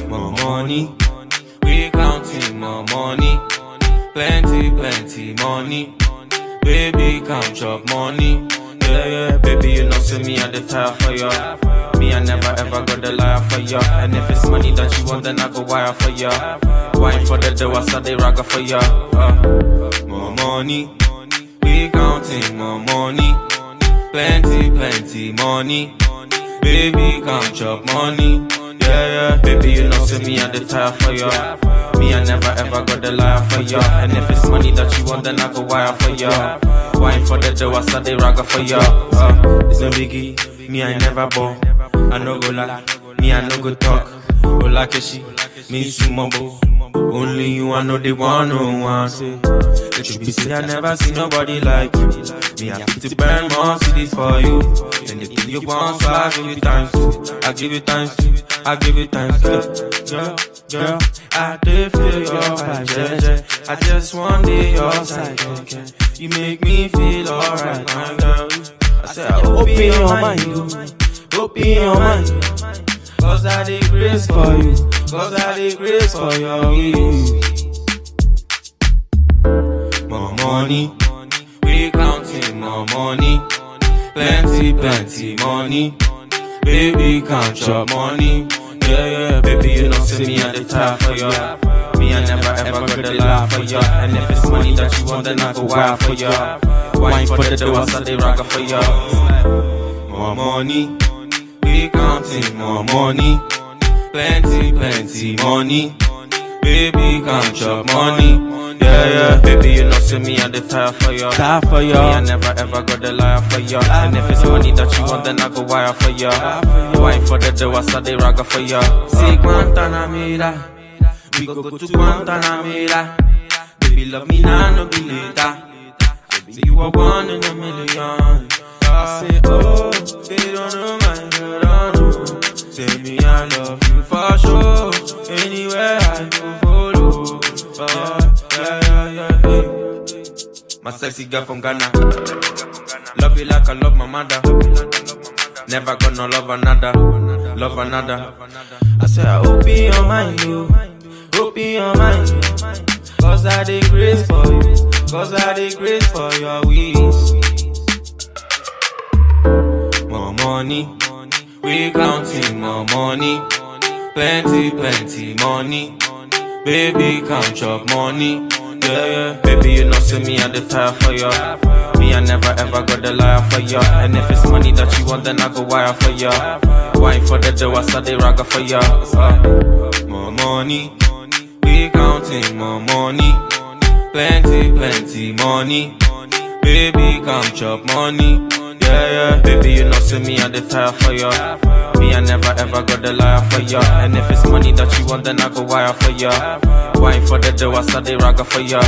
More money, we counting more money. Plenty money. Baby, count your money. Yeah, baby, you know, see me at the tire for ya. Me, I never ever got the liar for ya. And if it's money that you want, then I go wire for ya. Wine for the dough, I saw they ragga for ya. More money, we counting more money. Plenty money. Baby, count your money. Yeah, baby, you know, see me at the tire for ya. Me, I never ever got the liar for ya. And if it's money that you want, then I go wire for ya. Wine for the dough, I saw they ragga for ya. It's no biggie, me, I never ball. I no go lie, me, I no go talk. Ola Keshi, me, Sumobo. Only you, I know they want no one. Say, the truth be said, I never see nobody like you. Me, I have to burn more cities for you. And the thing you want, so I give you times two. I give you times two. I give you times two. Girl, I did feel your vibes, yeah. I just want your side, okay. You make me feel alright, my girl. I said, open your mind, open your mind. Cause I did grace for you, cause I did grace for your use. More money, we counting more money. Plenty money. Baby, count your money. Yeah, Yeah, baby, you know, see me at the top for you. Me, I never ever gonna lie for you. And if it's money that you want, then I go wild for you. Wine for the dough, so they rock for you. More money, we counting more money. Plenty, plenty money. Baby, count your money. Yeah, baby, you know, see me at the top for you. Top for you. Me, I never ever gonna lie for you. And if it's money that you want, then I go wire for you. Wine for the dough, so they rock for you. See Guantanamera, we go to Guantanamera. Baby, love me now, no be later. Baby, you are 1 in a million. I say, oh, they don't know my girl, don't know. Say me, I love you for sure. Anywhere I go, follow. Yeah. My sexy girl from Ghana. Love you like I love my mother. Never gonna love another. Love another. I say, I hope in your mind, you. Hope in your mind, you. Cause I dey grace for you. Cause I dey grace for your wish. More money, we counting more money. Plenty, plenty money. Baby, count your money. Yeah, baby, you know, see me at the top for you. Me, I never ever gonna lie for you. And if it's money that you want, then I go wire for you. Wine for the dough, so they rock for you. More money, we counting more money. Plenty, plenty money. Baby, count your money. Yeah, baby, you know, see me at the top for you. Me, I never ever gonna lie for you. And if it's money that you want, then I go wire for you. Wine for the dough, so they rock for you.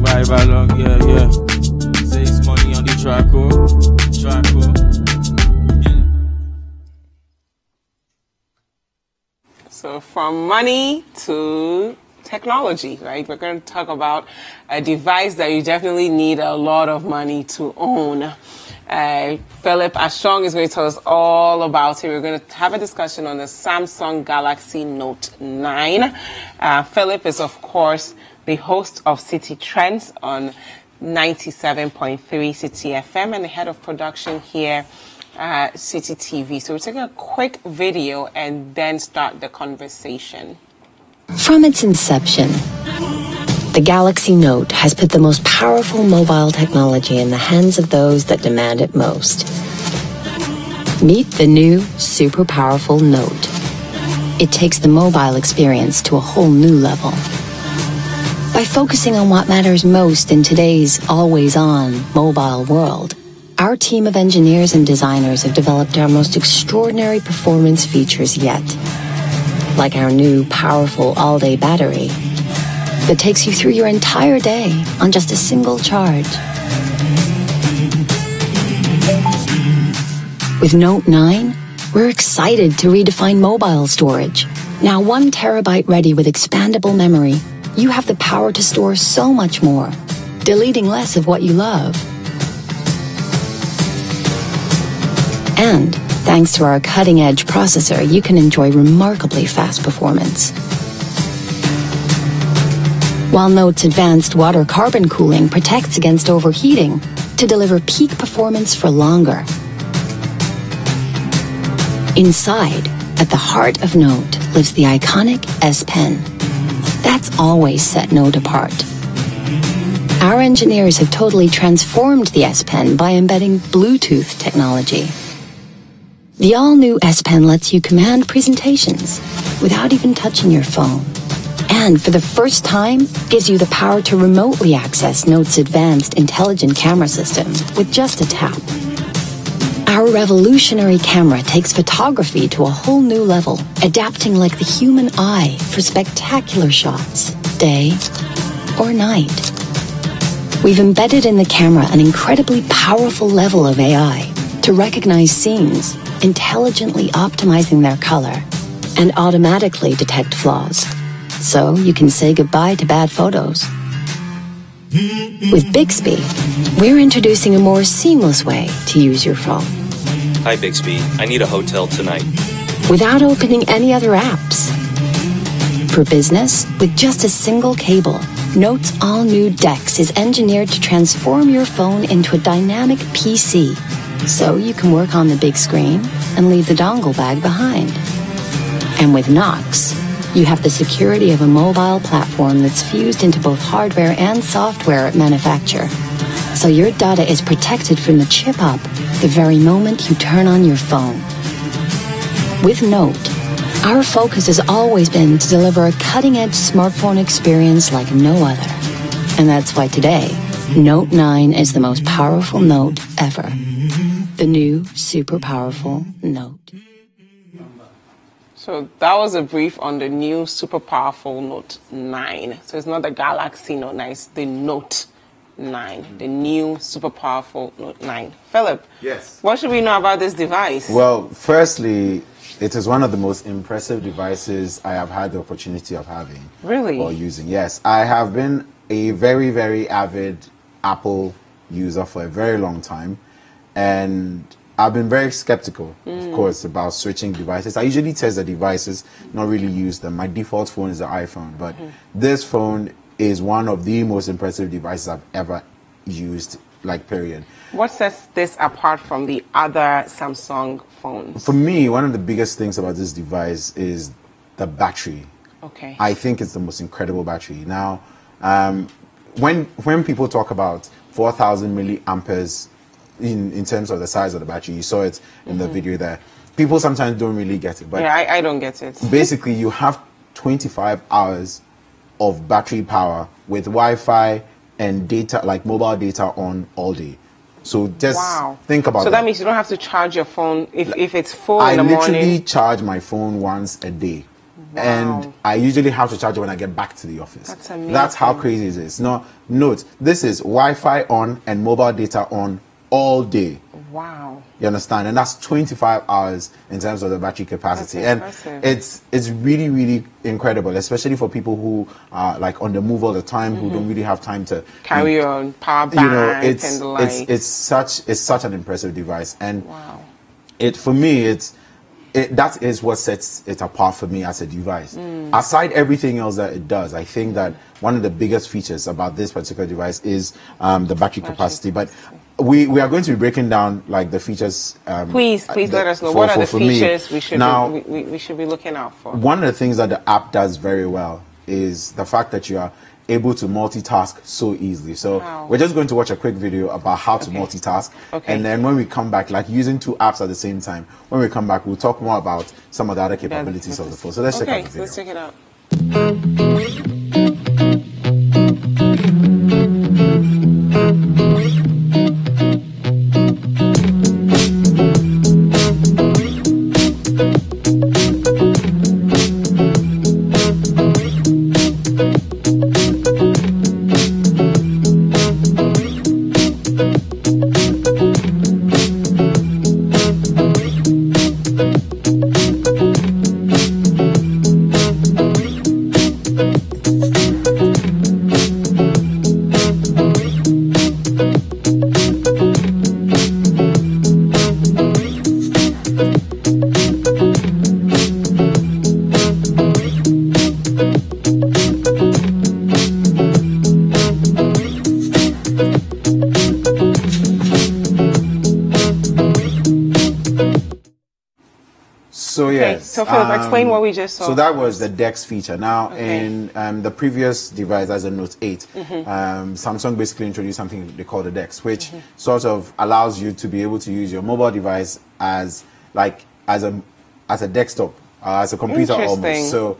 Vibe along, yeah. Say it's money on the track, So from money to technology, right? We're going to talk about a device that you definitely need a lot of money to own. Philip Ashong is going to tell us all about it. We're going to have a discussion on the Samsung Galaxy Note 9. Philip is, of course, the host of Citi Trends on 97.3 Citi FM and the head of production here at Citi TV. So we're taking a quick video and then start the conversation. From its inception, the Galaxy Note has put the most powerful mobile technology in the hands of those that demand it most. Meet the new, super powerful Note. It takes the mobile experience to a whole new level. By focusing on what matters most in today's always-on mobile world, our team of engineers and designers have developed our most extraordinary performance features yet. Like our new powerful all-day battery that takes you through your entire day on just a single charge. With Note 9, we're excited to redefine mobile storage. Now 1 terabyte ready with expandable memory, you have the power to store so much more, deleting less of what you love. And thanks to our cutting-edge processor, you can enjoy remarkably fast performance. While Note's advanced water carbon cooling protects against overheating to deliver peak performance for longer. Inside, at the heart of Note, lives the iconic S Pen. That's always set Note apart. Our engineers have totally transformed the S Pen by embedding Bluetooth technology. The all-new S Pen lets you command presentations without even touching your phone. And for the first time, gives you the power to remotely access Note's advanced intelligent camera system with just a tap. Our revolutionary camera takes photography to a whole new level, adapting like the human eye for spectacular shots, day or night. We've embedded in the camera an incredibly powerful level of AI to recognize scenes, intelligently optimizing their color, and automatically detect flaws. So you can say goodbye to bad photos. With Bixby, we're introducing a more seamless way to use your phone. Hi Bixby, I need a hotel tonight. Without opening any other apps. For business, with just a single cable, Note's all-new DeX is engineered to transform your phone into a dynamic PC, so you can work on the big screen and leave the dongle bag behind. And with Knox, you have the security of a mobile platform that's fused into both hardware and software at manufacture. So your data is protected from the chip up the very moment you turn on your phone. With Note, our focus has always been to deliver a cutting-edge smartphone experience like no other. And that's why today, Note 9 is the most powerful Note ever. The new super powerful Note. So that was a brief on the new super powerful Note 9. So it's not the Galaxy Note 9, it's the Note 9, the new super powerful Note 9. Philip, yes. What should we know about this device? Well, firstly, it is one of the most impressive devices I have had the opportunity of having. Really? Or using. Yes, I have been a very, very avid Apple user for a very long time, and I've been very skeptical, of course, about switching devices. I usually test the devices, not really use them. My default phone is the iPhone, but this phone is one of the most impressive devices I've ever used, like, period. What sets this apart from the other Samsung phones? For me, one of the biggest things about this device is the battery. Okay. I think it's the most incredible battery. Now, when people talk about 4,000 milliamperes in terms of the size of the battery, you saw it in the video there. People sometimes don't really get it. But yeah, I don't get it. Basically, you have 25 hours of battery power with Wi-Fi and data, like mobile data, on all day. So just think about that. So that means you don't have to charge your phone if it's full in the morning. I literally charge my phone once a day. Wow. And I usually have to charge it when I get back to the office. That's amazing. That's how crazy it is. Now, note, this is Wi-Fi on and mobile data on all day. Wow. You understand? And that's 25 hours in terms of the battery capacity. And it's really, really incredible, especially for people who are like on the move all the time, who don't really have time to carry on power bank, you know, and the like. It's such an impressive device. And for me, that is what sets it apart for me as a device. Aside everything else that it does, I think that one of the biggest features about this particular device is the battery capacity. But we are going to be breaking down like the features. Please let us know what are the features we should be looking out for. One of the things that the app does very well is the fact that you are able to multitask so easily. So we're just going to watch a quick video about how to multitask. And then when we come back, like using two apps at the same time, when we come back, we'll talk more about some of the other capabilities of the phone. So let's check out the video. Let's check it out. So Philip, explain what we just saw. So that was the DeX feature. Now, in the previous device, as a Note 8, Samsung basically introduced something they call the DeX, which sort of allows you to be able to use your mobile device as a desktop, as a computer almost. So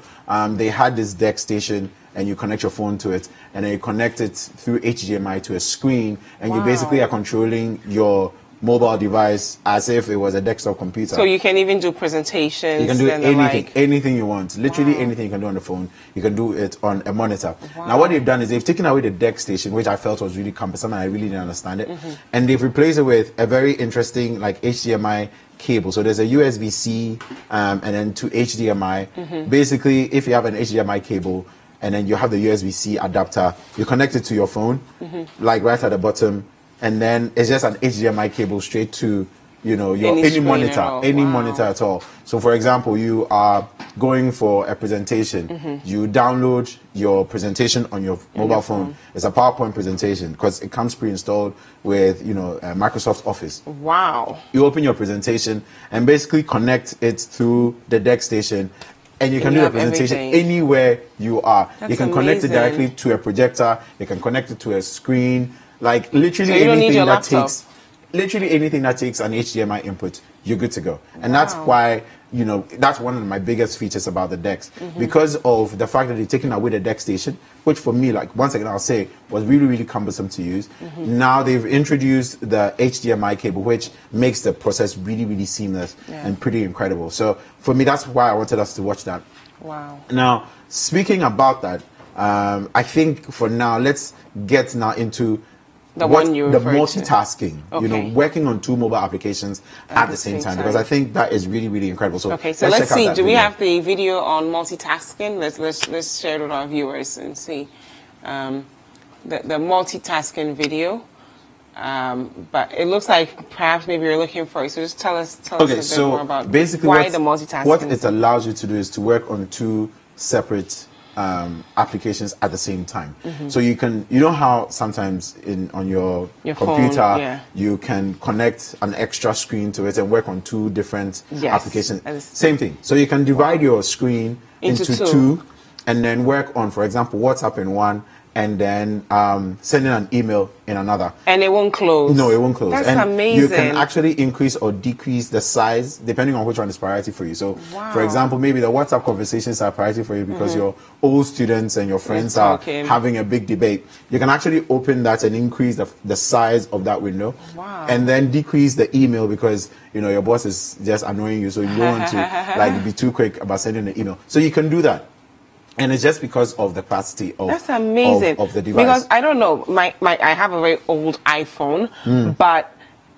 they had this DeX station, and you connect your phone to it, and then you connect it through HDMI to a screen, and you basically are controlling your mobile device as if it was a desktop computer. So you can even do presentations. You can do anything you want. Literally anything you can do on the phone, you can do it on a monitor. Now what they've done is they've taken away the DeX station, which I felt was really cumbersome and I really didn't understand it. And they've replaced it with a very interesting like HDMI cable. So there's a USB-C and then to HDMI. Basically, if you have an HDMI cable and then you have the USB-C adapter, you connect it to your phone, like right at the bottom, and then it's just an HDMI cable straight to you know, your any monitor at all. So for example, you are going for a presentation, you download your presentation on your mobile phone. It's a PowerPoint presentation because it comes pre-installed with, you know, Microsoft Office. Wow. You open your presentation and basically connect it through the deck station, and you can do a presentation anywhere you are. You can connect it directly to a projector, you can connect it to a screen, like literally anything that takes an HDMI input, you're good to go. And that's why, you know, that's one of my biggest features about the decks, because of the fact that they're taking away the deck station, which for me, like, once again, I'll say, was really, really cumbersome to use. Now they've introduced the HDMI cable, which makes the process really, really seamless and pretty incredible. So for me, that's why I wanted us to watch that. Wow. Now, speaking about that, I think for now, let's get now into the multitasking, you know, working on 2 mobile applications at the same time, because I think that is really, really incredible. So let's see. Do we have the video on multitasking? Let's share it with our viewers and see the multitasking video. But it looks like perhaps maybe you're looking for it. So just tell us a bit more about basically why the multitasking. What it allows you to do is to work on 2 separate applications at the same time. So you know how sometimes on your computer phone, you can connect an extra screen to it and work on 2 different applications. Same thing. So you can divide your screen into 2 and then work on, for example, WhatsApp in one, and then sending an email in another. And it won't close. No, it won't close. That's and amazing. You can actually increase or decrease the size depending on which one is priority for you. So, for example, maybe the WhatsApp conversations are priority for you because your old students and your friends are having a big debate. You can actually open that and increase the size of that window. Wow. And then decrease the email because, you know, your boss is just annoying you, so you don't want to like be too quick about sending the email. So you can do that. And it's just because of the capacity of, that's amazing. Of the device. Because I don't know, I have a very old iPhone, but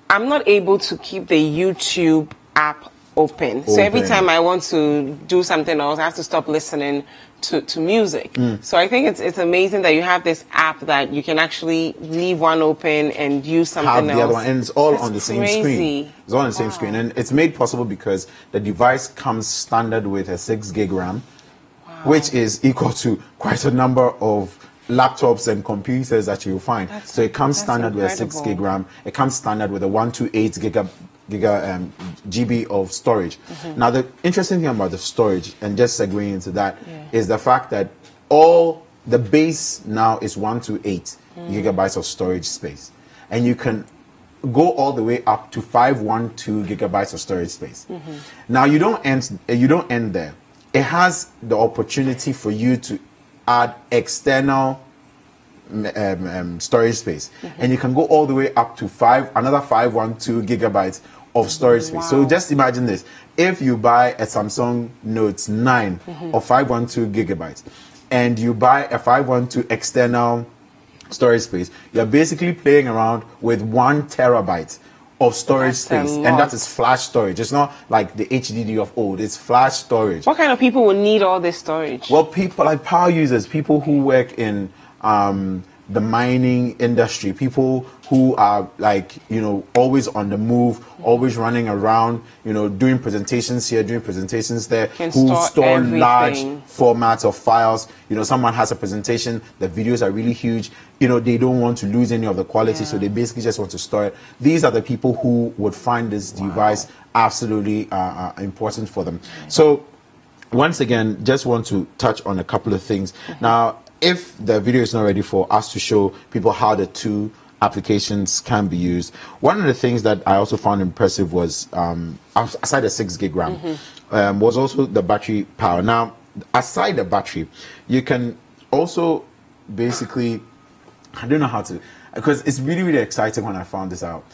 I'm not able to keep the YouTube app open. So every time I want to do something else, I have to stop listening to music. So I think it's amazing that you have this app that you can actually leave one open and use something else. Have the other one, and it's all on the same screen. It's all on the same screen, and it's made possible because the device comes standard with a 6 gig RAM. Which is equal to quite a number of laptops and computers that you'll find. So it comes standard with a 6 gig RAM. It comes standard with a 128 GB of storage. Now, the interesting thing about the storage, and just segueing into that, is the fact that all the base now is 128 gigabytes of storage space. And you can go all the way up to 512 gigabytes of storage space. Now, you don't end there. It has the opportunity for you to add external storage space, and you can go all the way up to another 512 gigabytes of storage space. So just imagine this: if you buy a Samsung Note 9 of 512 gigabytes, and you buy a 512 external storage space, you're basically playing around with 1 terabyte of storage space, and that is flash storage. It's not like the HDD of old, it's flash storage. What kind of people will need all this storage? Well, people like power users, people who work in the mining industry, people who are like, you know, always on the move, always running around, you know, doing presentations here, doing presentations there, who store large formats of files. You know, someone has a presentation, the videos are really huge, you know, they don't want to lose any of the quality, so they basically just want to store it. These are the people who would find this device absolutely important for them. So once again, just want to touch on a couple of things. Now, if the video is not ready for us to show people how the 2 applications can be used, one of the things that I also found impressive was, aside the 6 gig RAM, was also the battery power. Now, aside the battery, you can also basically, I don't know how to, because it's really, really exciting when I found this out.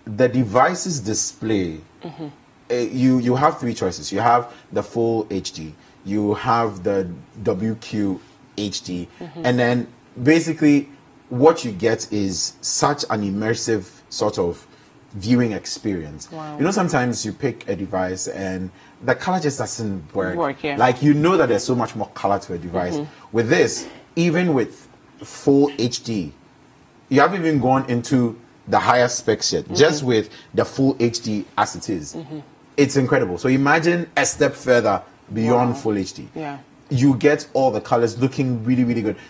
The device's display, you have 3 choices. You have the full HD, you have the WQ HD, and then basically what you get is such an immersive sort of viewing experience. You know, sometimes you pick a device and the color just doesn't work. Like, you know that there's so much more color to a device. With this, even with full HD, you haven't even gone into the higher specs yet, just with the full HD as it is. It's incredible. So imagine a step further beyond full HD. Yeah. You get all the colors looking really, really good.